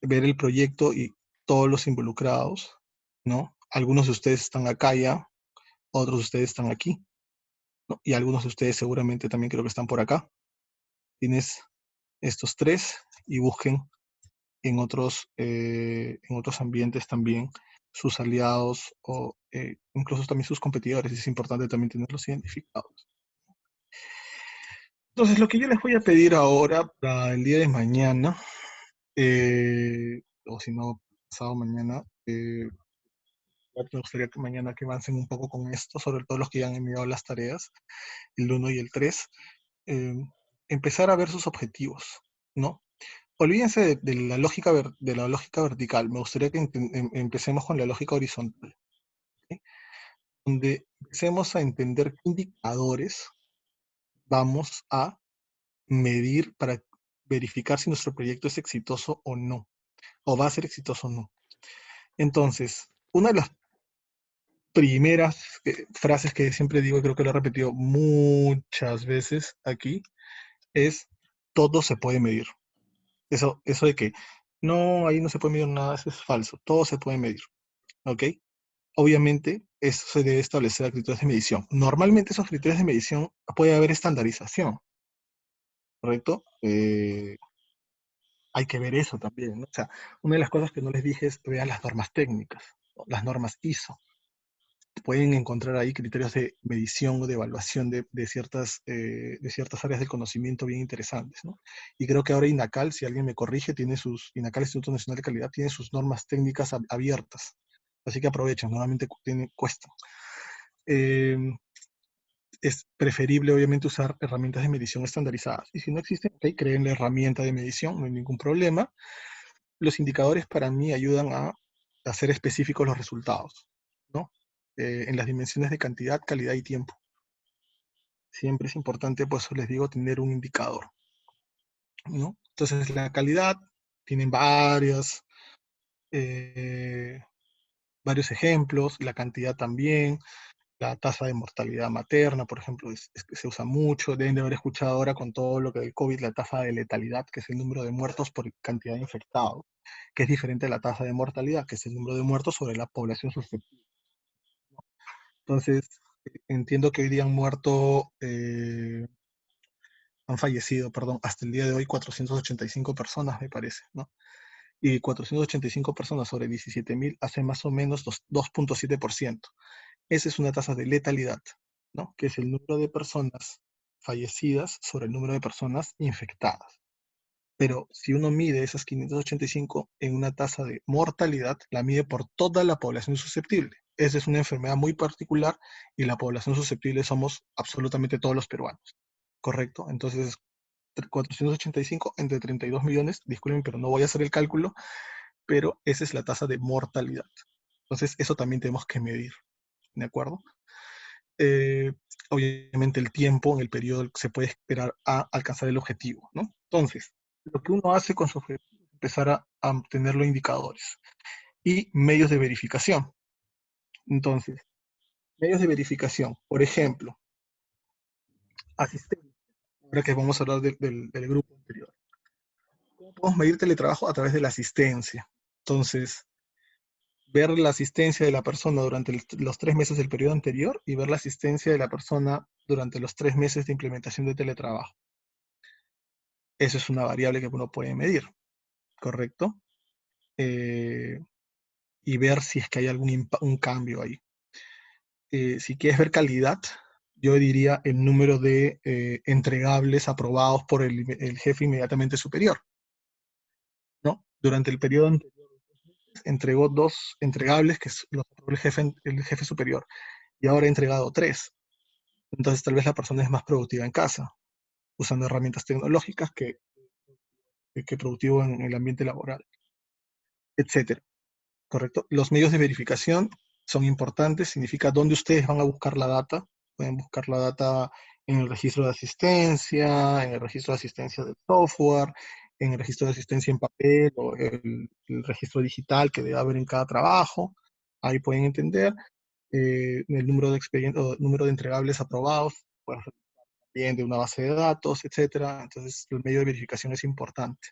el proyecto y todos los involucrados, ¿no? Algunos de ustedes están acá ya, otros de ustedes están aquí, ¿no? Y algunos de ustedes seguramente también creo que están por acá. Tienes estos tres y busquen en otros ambientes también sus aliados o incluso también sus competidores. Es importante también tenerlos identificados. Entonces, lo que yo les voy a pedir ahora para el día de mañana, o si no, pasado mañana, me gustaría que mañana que avancen un poco con esto, sobre todo los que ya han enviado las tareas, el 1 y el 3, eh, empezar a ver sus objetivos, ¿no? Olvídense de la lógica vertical. Me gustaría que empecemos con la lógica horizontal, ¿sí? Donde empecemos a entender qué indicadores vamos a medir para verificar si nuestro proyecto es exitoso o no, o va a ser exitoso o no. Entonces, una de las primeras frases que siempre digo, y creo que lo he repetido muchas veces aquí, es todo se puede medir. Eso de que no, ahí no se puede medir nada, eso es falso. Todo se puede medir, ¿ok? Obviamente, eso se debe establecer a criterios de medición. Normalmente esos criterios de medición puede haber estandarización, ¿correcto? Hay que ver eso también, ¿no? O sea, una de las cosas que no les dije es vean las normas técnicas. las normas ISO. Pueden encontrar ahí criterios de medición o de evaluación de ciertas áreas del conocimiento bien interesantes, ¿no? Y creo que ahora INACAL, si alguien me corrige, INACAL, Instituto Nacional de Calidad, tiene sus normas técnicas abiertas. Así que aprovechen, normalmente cuesta. Es preferible, obviamente, usar herramientas de medición estandarizadas. Y si no existen, ok, creen la herramienta de medición, no hay ningún problema. Los indicadores para mí ayudan a hacer específicos los resultados, ¿no? En las dimensiones de cantidad, calidad y tiempo. Siempre es importante, pues les digo, tener un indicador, ¿no? Entonces, la calidad, tienen varios ejemplos, la cantidad también, la tasa de mortalidad materna, por ejemplo, es que se usa mucho. Deben de haber escuchado ahora con todo lo que del COVID, la tasa de letalidad, que es el número de muertos por cantidad de infectados, que es diferente a la tasa de mortalidad, que es el número de muertos sobre la población susceptible. Entonces, entiendo que hoy día han fallecido, perdón, hasta el día de hoy 485 personas, me parece, ¿no? Y 485 personas sobre 17.000 hace más o menos 2.7%. Esa es una tasa de letalidad, ¿no? Que es el número de personas fallecidas sobre el número de personas infectadas. Pero si uno mide esas 585 en una tasa de mortalidad, la mide por toda la población susceptible. Esa es una enfermedad muy particular y la población susceptible somos absolutamente todos los peruanos, ¿correcto? Entonces, 485 entre 32 millones, disculpen, pero no voy a hacer el cálculo, pero esa es la tasa de mortalidad. Entonces, eso también tenemos que medir, ¿de acuerdo? Obviamente el tiempo en el periodo se puede esperar a alcanzar el objetivo, ¿no? Entonces, lo que uno hace con su objetivo es empezar a obtener los indicadores y medios de verificación. Entonces, medios de verificación, por ejemplo, asistencia, ahora que vamos a hablar del grupo anterior. ¿Cómo podemos medir teletrabajo? A través de la asistencia. Entonces, ver la asistencia de la persona durante los 3 meses del periodo anterior y ver la asistencia de la persona durante los 3 meses de implementación de teletrabajo. Eso es una variable que uno puede medir, ¿correcto? Y ver si es que hay un cambio ahí. Si quieres ver calidad, yo diría el número de entregables aprobados por el jefe inmediatamente superior, ¿no? Durante el periodo anterior entregó 2 entregables que los aprobó el jefe superior y ahora ha entregado 3. Entonces tal vez la persona es más productiva en casa, usando herramientas tecnológicas que productivo en el ambiente laboral, etcétera. ¿Correcto? Los medios de verificación son importantes, significa dónde ustedes van a buscar la data. Pueden buscar la data en el registro de asistencia, en el registro de asistencia del software, en el registro de asistencia en papel o el registro digital que debe haber en cada trabajo. Ahí pueden entender el número de o número de entregables aprobados, pues, bien de una base de datos, etcétera. Entonces, el medio de verificación es importante.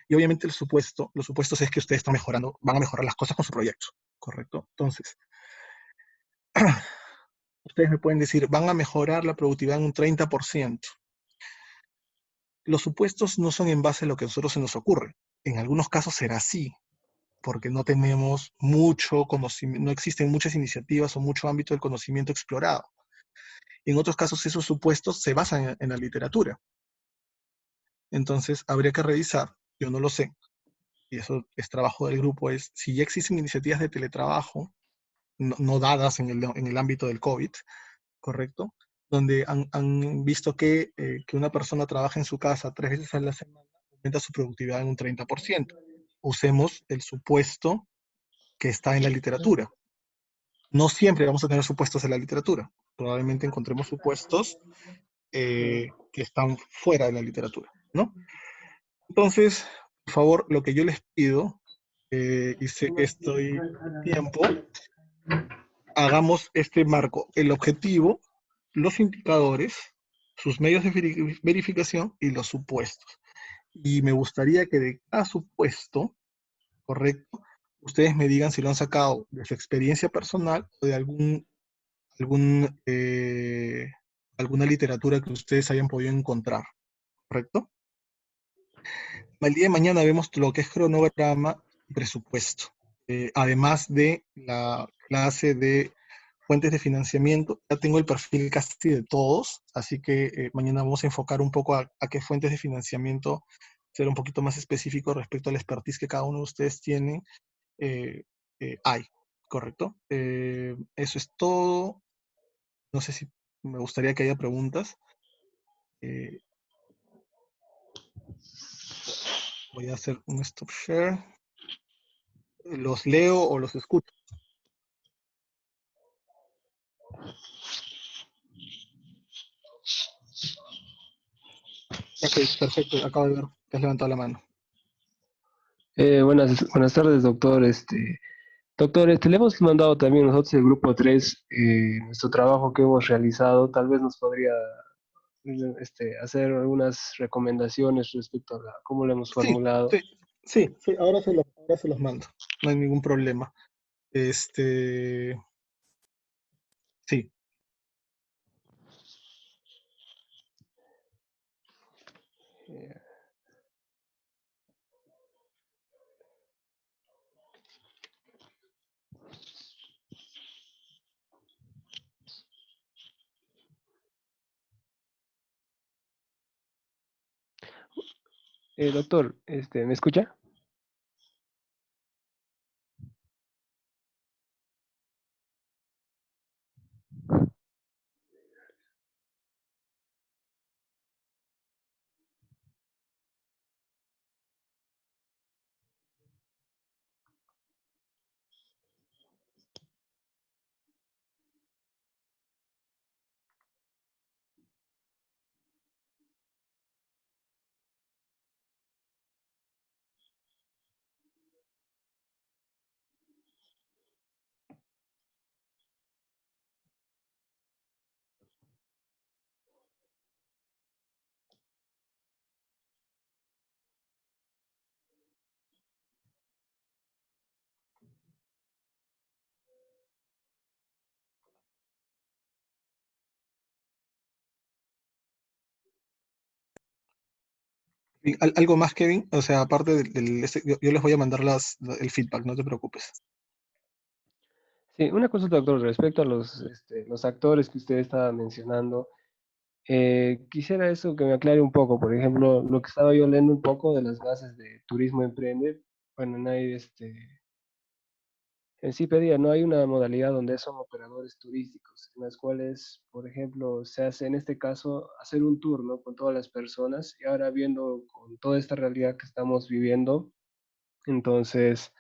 Y obviamente los supuestos es que ustedes están mejorando, van a mejorar las cosas con su proyecto, ¿correcto? Entonces, ustedes me pueden decir, van a mejorar la productividad en un 30%. Los supuestos no son en base a lo que a nosotros se nos ocurre. En algunos casos será así, porque no tenemos mucho conocimiento, no existen muchas iniciativas o mucho ámbito del conocimiento explorado. En otros casos esos supuestos se basan en la literatura. Entonces, habría que revisar, yo no lo sé, y eso es trabajo del grupo, es si ya existen iniciativas de teletrabajo, no dadas en el ámbito del COVID, ¿correcto? Donde han visto que una persona trabaja en su casa 3 veces a la semana, aumenta su productividad en un 30%. Usemos el supuesto que está en la literatura. No siempre vamos a tener supuestos en la literatura. Probablemente encontremos supuestos que están fuera de la literatura, ¿no? Entonces, por favor, lo que yo les pido, y sé que estoy en tiempo, hagamos este marco, el objetivo, los indicadores, sus medios de verificación y los supuestos. Y me gustaría que de cada supuesto, correcto, ustedes me digan si lo han sacado de su experiencia personal o de algún, alguna literatura que ustedes hayan podido encontrar, ¿correcto? El día de mañana vemos lo que es cronograma y presupuesto. además de la clase de fuentes de financiamiento. Ya tengo el perfil casi de todos, así que mañana vamos a enfocar un poco a qué fuentes de financiamiento, ser un poquito más específico respecto al expertise que cada uno de ustedes tiene. eh, hay, ¿correcto? Eso es todo. No sé si me gustaría que haya preguntas. Eh, voy a hacer un stop share. Los leo o los escucho. Ok, perfecto. Acabo de ver que has levantado la mano.
Buenas tardes, doctor. Doctor, le hemos mandado también nosotros el grupo 3 nuestro trabajo que hemos realizado. Tal vez nos podría hacer algunas recomendaciones respecto a cómo lo hemos
Sí,
formulado.
sí, sí, sí, ahora se los mando. No hay ningún problema. Este, sí.
Eh, Doctor, ¿me escucha?
Y ¿algo más, Kevin? O sea, aparte yo les voy a mandar el feedback, no te preocupes.
Sí, una consulta, doctor, respecto a los actores que usted estaba mencionando. Quisiera eso que me aclare un poco. Por ejemplo, lo que estaba yo leyendo un poco de las bases de Turismo Emprende. Bueno, no hay en sí pedía, no hay una modalidad donde son operadores turísticos, en las cuales, por ejemplo, se hace en este caso hacer un tour, ¿no? Con todas las personas. Y ahora viendo con toda esta realidad que estamos viviendo, entonces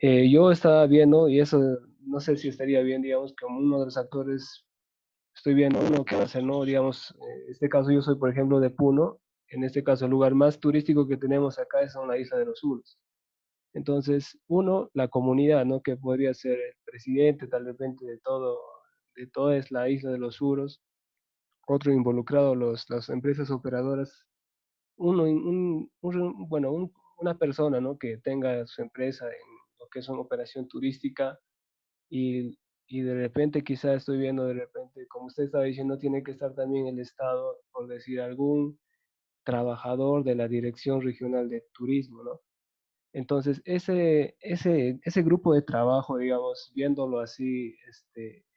yo estaba viendo, y eso no sé si estaría bien, digamos, como uno de los actores, estoy viendo uno que va a hacer, ¿no? Digamos, en este caso yo soy, por ejemplo, de Puno. En este caso, el lugar más turístico que tenemos acá es la isla de los Suros. Entonces, uno, la comunidad, ¿no? Que podría ser el presidente, tal vez de toda es la isla de los Suros. Otro involucrado, las empresas operadoras. Uno, una persona, ¿no? Que tenga su empresa en lo que es una operación turística y, y de repente quizá estoy viendo de repente, como usted estaba diciendo, tiene que estar también el Estado, por decir, algún trabajador de la Dirección Regional de Turismo, ¿no? Entonces, ese grupo de trabajo, digamos, viéndolo así,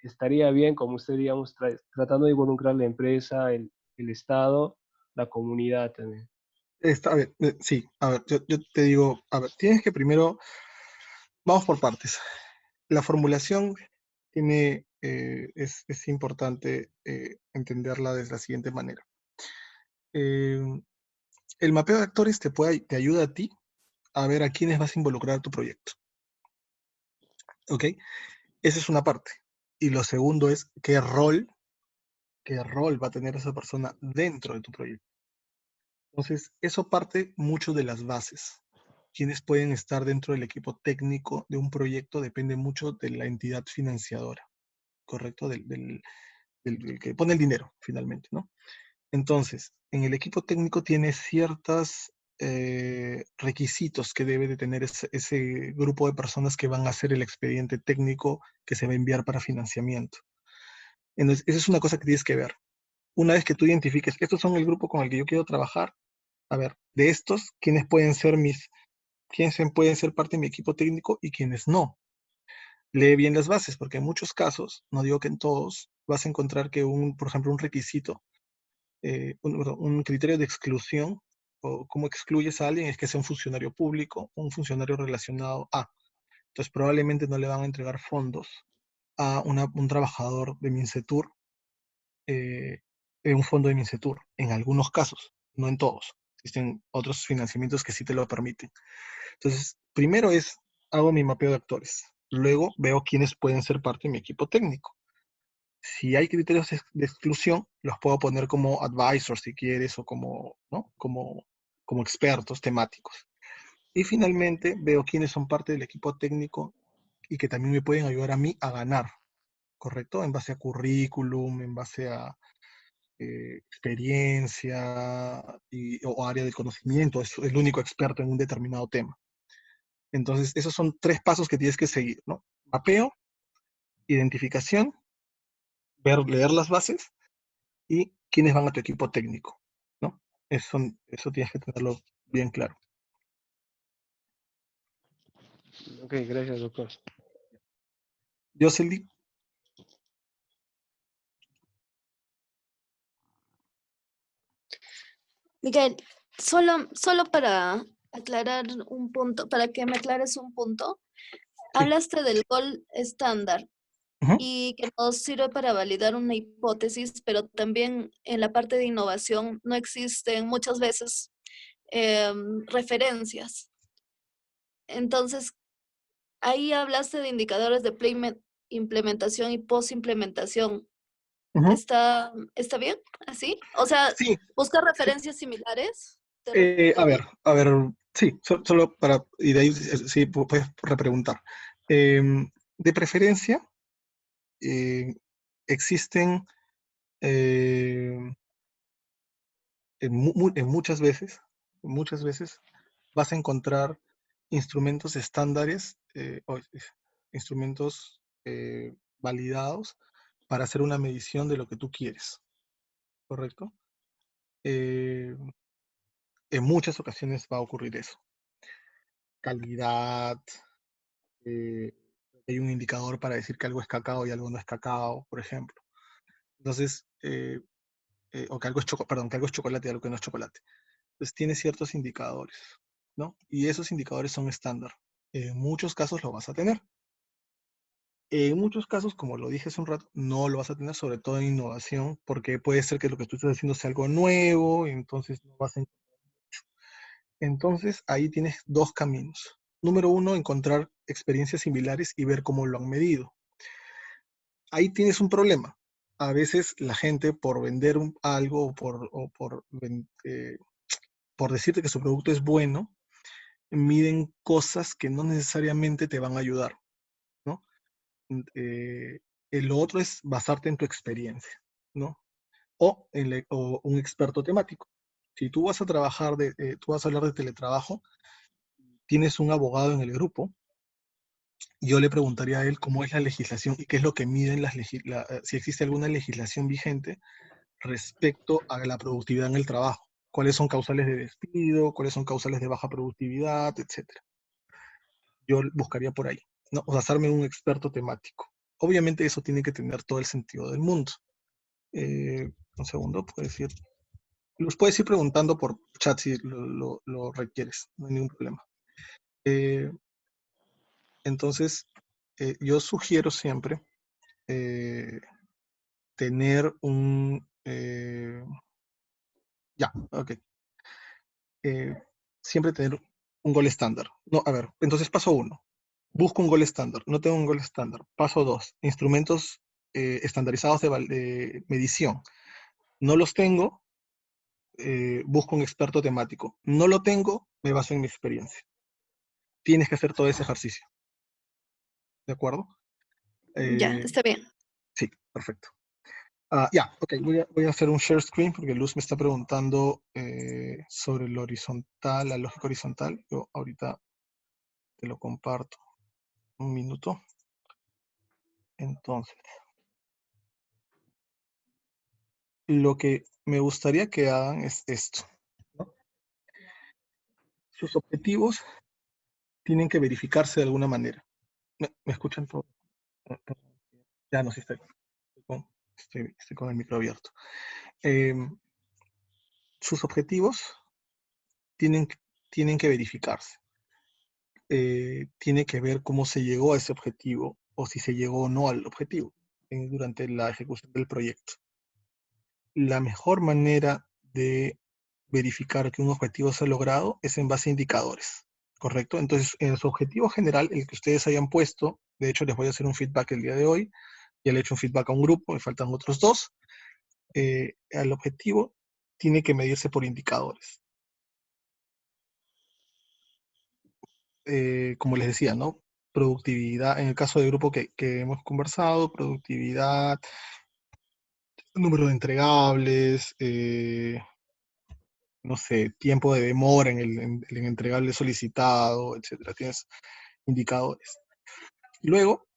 estaría bien, como usted, digamos, tratando de involucrar la empresa, el Estado, la comunidad también.
A ver, sí, a ver, yo te digo, a ver, tienes que primero, vamos por partes. La formulación es importante entenderla de la siguiente manera. Eh, el mapeo de actores te ayuda a ti a ver a quiénes vas a involucrar a tu proyecto. ¿Ok? Esa es una parte. Y lo segundo es qué rol va a tener esa persona dentro de tu proyecto. Entonces, eso parte mucho de las bases. Quienes pueden estar dentro del equipo técnico de un proyecto depende mucho de la entidad financiadora, ¿correcto? Del que pone el dinero, finalmente, ¿no? Entonces, en el equipo técnico tiene ciertos requisitos que debe de tener ese grupo de personas que van a hacer el expediente técnico que se va a enviar para financiamiento. Entonces, esa es una cosa que tienes que ver. Una vez que tú identifiques, estos son el grupo con el que yo quiero trabajar, a ver, de estos, ¿quiénes pueden ser mis quiénes pueden ser parte de mi equipo técnico y quiénes no. Lee bien las bases, porque en muchos casos, no digo que en todos, vas a encontrar que por ejemplo, un requisito, un criterio de exclusión, o cómo excluyes a alguien, es que sea un funcionario público, un funcionario relacionado a. Entonces, probablemente no le van a entregar fondos a un trabajador de Mincetur, eh, en un fondo de Mincetur, en algunos casos, no en todos. Existen otros financiamientos que sí te lo permiten. Entonces, primero hago mi mapeo de actores. Luego veo quiénes pueden ser parte de mi equipo técnico. Si hay criterios de exclusión, los puedo poner como advisors si quieres o como, ¿no? como expertos temáticos. Y finalmente veo quiénes son parte del equipo técnico y que también me pueden ayudar a mí a ganar, ¿correcto? En base a currículum, en base a experiencia o área de conocimiento, es el único experto en un determinado tema. Entonces, esos son 3 pasos que tienes que seguir, ¿no? Mapeo, identificación, leer las bases y quiénes van a tu equipo técnico, ¿no? Eso tienes que tenerlo bien claro.
Ok, gracias, doctor.
Jocelyn.
Miguel, solo para aclarar un punto, para que me aclares un punto,
Sí.
hablaste del gol estándar
Ujú.
y que nos sirve para validar una hipótesis, pero también en la parte de innovación no existen muchas veces referencias. Entonces, ahí hablaste de indicadores de implementación y post-implementación.
Ujú.
¿Está bien así? O sea,
Sí,
buscar
sí.
referencias similares.
A ver, sí, solo para, y de ahí sí puedes repreguntar. De preferencia, eh, existen eh, en muchas veces vas a encontrar instrumentos estándares, instrumentos validados para hacer una medición de lo que tú quieres, ¿correcto? Eh, en muchas ocasiones va a ocurrir eso. Calidad, eh, hay un indicador para decir que algo es cacao y algo no es cacao, por ejemplo. Entonces, o que algo es perdón, que algo es chocolate y algo que no es chocolate. Entonces, tiene ciertos indicadores, ¿no? Y esos indicadores son estándar. En muchos casos lo vas a tener. En muchos casos, como lo dije hace un rato, no lo vas a tener, sobre todo en innovación, porque puede ser que lo que tú estás haciendo sea algo nuevo, entonces no vas a... Entonces, ahí tienes 2 caminos. Número 1, encontrar experiencias similares y ver cómo lo han medido. Ahí tienes un problema. A veces la gente por vender algo por decirte que su producto es bueno, miden cosas que no necesariamente te van a ayudar, ¿no? Eh, el otro es basarte en tu experiencia, ¿no? O un experto temático. Si tú vas a trabajar, tú vas a hablar de teletrabajo, tienes un abogado en el grupo, yo le preguntaría a él cómo es la legislación y qué es lo que miden si existe alguna legislación vigente respecto a la productividad en el trabajo. ¿Cuáles son causales de despido? ¿Cuáles son causales de baja productividad? Etcétera. Yo buscaría por ahí, ¿no? O sea, hacerme un experto temático. Obviamente eso tiene que tener todo el sentido del mundo. Un segundo, los puedes ir preguntando por chat si lo requieres, no hay ningún problema. Entonces, yo sugiero siempre tener ya, ok. Siempre tener un gol estándar. No, a ver, entonces paso 1. Busco un gol estándar. No tengo un gol estándar. Paso 2. Instrumentos estandarizados de medición. No los tengo, busco un experto temático. No lo tengo, me baso en mi experiencia. Tienes que hacer todo ese ejercicio. ¿De acuerdo?
Ya,
Eh,
está bien.
sí, perfecto. Ya, ok, voy a hacer un share screen porque Luz me está preguntando sobre el horizontal, la lógica horizontal. Yo ahorita te lo comparto. Un minuto. Entonces, lo que me gustaría que hagan es esto, ¿no? Sus objetivos tienen que verificarse de alguna manera. ¿Me escuchan todo? Ya no, sí estoy con el micro abierto. Sus objetivos tienen, tienen que verificarse. Tiene que ver cómo se llegó a ese objetivo o si se llegó o no al objetivo durante la ejecución del proyecto. La mejor manera de verificar que un objetivo se ha logrado es en base a indicadores, ¿correcto? Entonces, en su objetivo general, el que ustedes hayan puesto, de hecho les voy a hacer un feedback el día de hoy, ya le he hecho un feedback a un grupo, me faltan otros dos, al objetivo tiene que medirse por indicadores. Como les decía, ¿no? Productividad, en el caso del grupo que hemos conversado, productividad, número de entregables, no sé, tiempo de demora en el entregable solicitado, etcétera. Tienes indicadores. Y luego,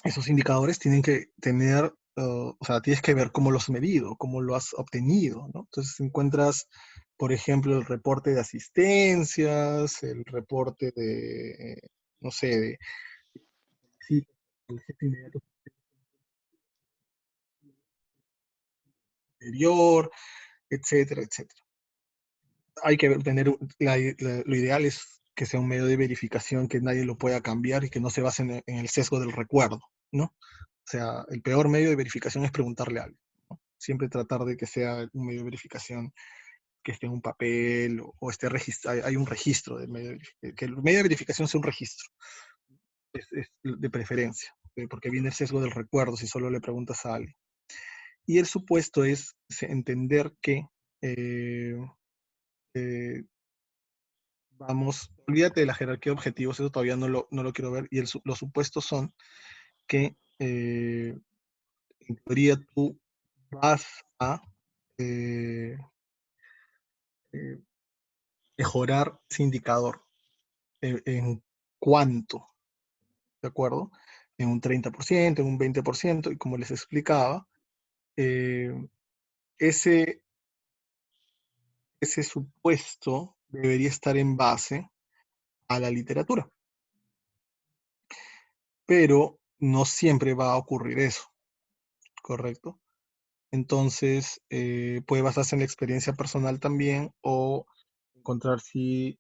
esos indicadores tienen que tener, o sea, tienes que ver cómo los has medido, cómo lo has obtenido, ¿no? Entonces encuentras, por ejemplo, el reporte de asistencias, el reporte de, no sé, de sí, el jefe inmediato superior, etcétera, etcétera. Hay que tener, lo ideal es que sea un medio de verificación que nadie lo pueda cambiar y que no se base en el sesgo del recuerdo, ¿no? O sea, el peor medio de verificación es preguntarle a alguien, ¿no? Siempre tratar de que sea un medio de verificación que esté en un papel o esté registrado, hay un registro del medio de, que el medio de verificación sea un registro, es de preferencia, porque viene el sesgo del recuerdo si solo le preguntas a alguien. Y el supuesto es entender que eh, eh, vamos, olvídate de la jerarquía de objetivos, eso todavía no lo quiero ver, y los supuestos son que en teoría tú vas a eh, eh, mejorar ese indicador en cuánto, ¿de acuerdo? En un 30%, en un 20%, y como les explicaba, eh, ese, ese supuesto debería estar en base a la literatura, pero no siempre va a ocurrir eso, ¿correcto? Entonces, puede basarse en la experiencia personal también o encontrar si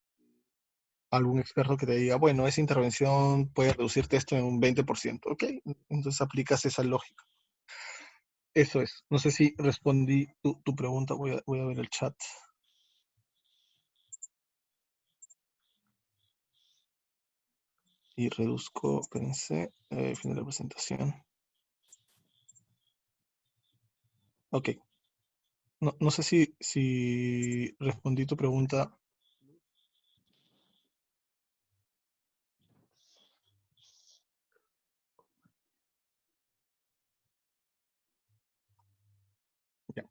algún experto que te diga, bueno, esa intervención puede reducirte esto en un 20%. Ok, entonces aplicas esa lógica. Eso es. No sé si respondí tu pregunta. Voy a ver el chat. Y reduzco, pensé, fin de la presentación. Ok. No sé si respondí tu pregunta. Ya.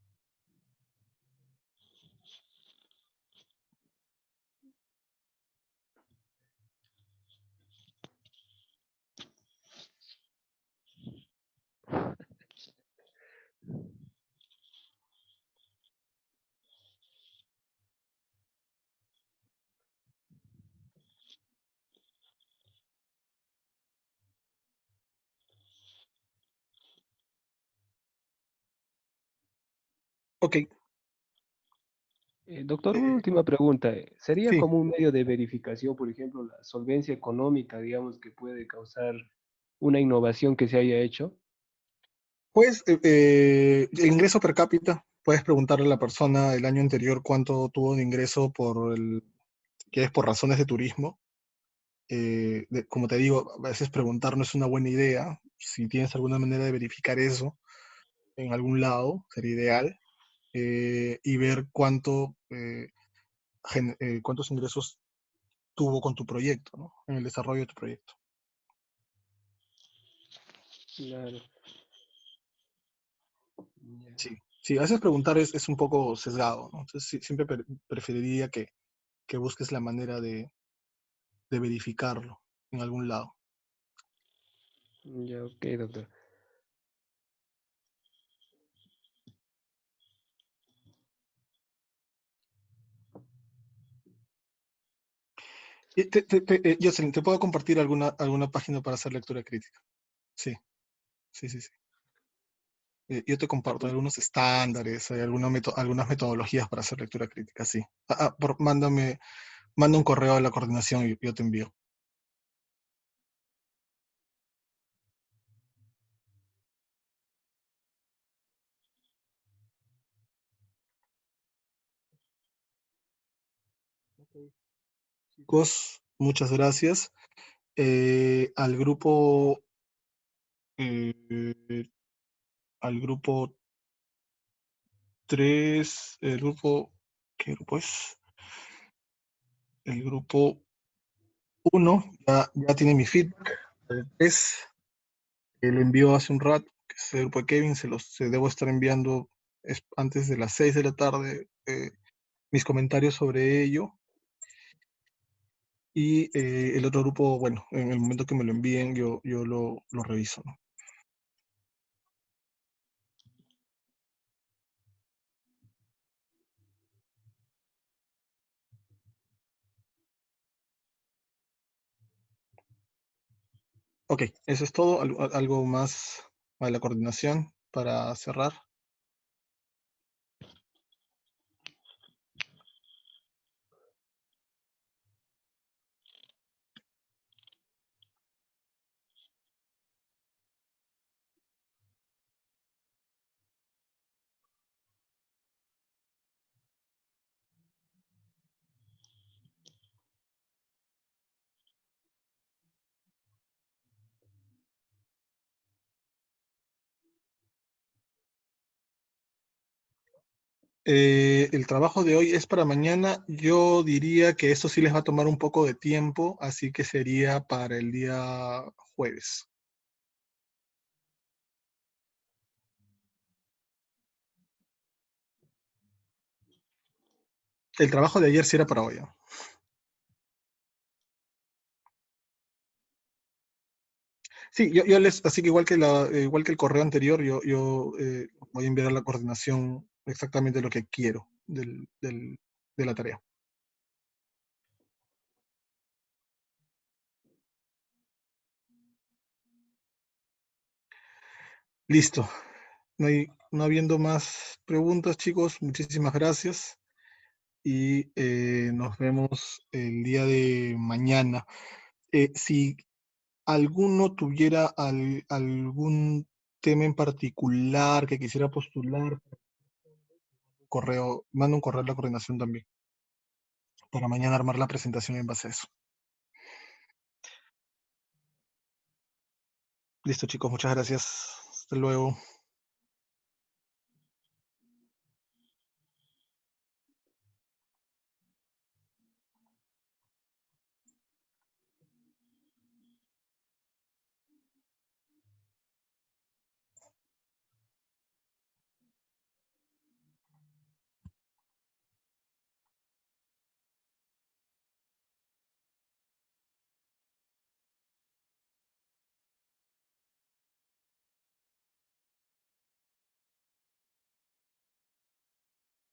Ok.
Doctor, una última pregunta. ¿Sería
Sí.
como un medio de verificación, por ejemplo, la solvencia económica, digamos, que puede causar una innovación que se haya hecho?
Pues el ingreso per cápita, puedes preguntarle a la persona el año anterior cuánto tuvo de ingreso que es por razones de turismo. Como te digo, a veces preguntar no es una buena idea. Si tienes alguna manera de verificar eso en algún lado, sería ideal. Y ver cuántos ingresos tuvo con tu proyecto, ¿no? En el desarrollo de tu proyecto.
Claro. Ya.
Sí, sí, a veces preguntar es un poco sesgado, ¿no? Entonces siempre preferiría que busques la manera de verificarlo en algún lado.
Ya, ok, doctor.
Jocelyn, ¿te puedo compartir alguna página para hacer lectura crítica? Sí, sí, sí, sí. Yo te comparto algunos estándares, hay algunas metodologías para hacer lectura crítica, sí. Manda un correo a la coordinación y yo te envío. Chicos, muchas gracias. Al grupo, eh, al grupo 3, ¿qué grupo es? El grupo 1 ya tiene mi feedback. El 3, lo envió hace un rato, que es el grupo de Kevin, se debo estar enviando antes de las 6 de la tarde mis comentarios sobre ello. Y el otro grupo, bueno, en el momento que me lo envíen, yo lo reviso, ¿no? Ok, eso es todo. ¿Algo más a la coordinación para cerrar? El trabajo de hoy es para mañana. Yo diría que esto sí les va a tomar un poco de tiempo, así que sería para el día jueves. El trabajo de ayer sí era para hoy, ¿no? Sí, así que igual que el correo anterior, yo voy a enviar a la coordinación exactamente lo que quiero de la tarea. Listo. No habiendo más preguntas, chicos, muchísimas gracias y nos vemos el día de mañana. Si alguno tuviera algún tema en particular que quisiera postular, manda un correo a la coordinación también, para mañana armar la presentación en base a eso. Listo, chicos, muchas gracias. Hasta luego.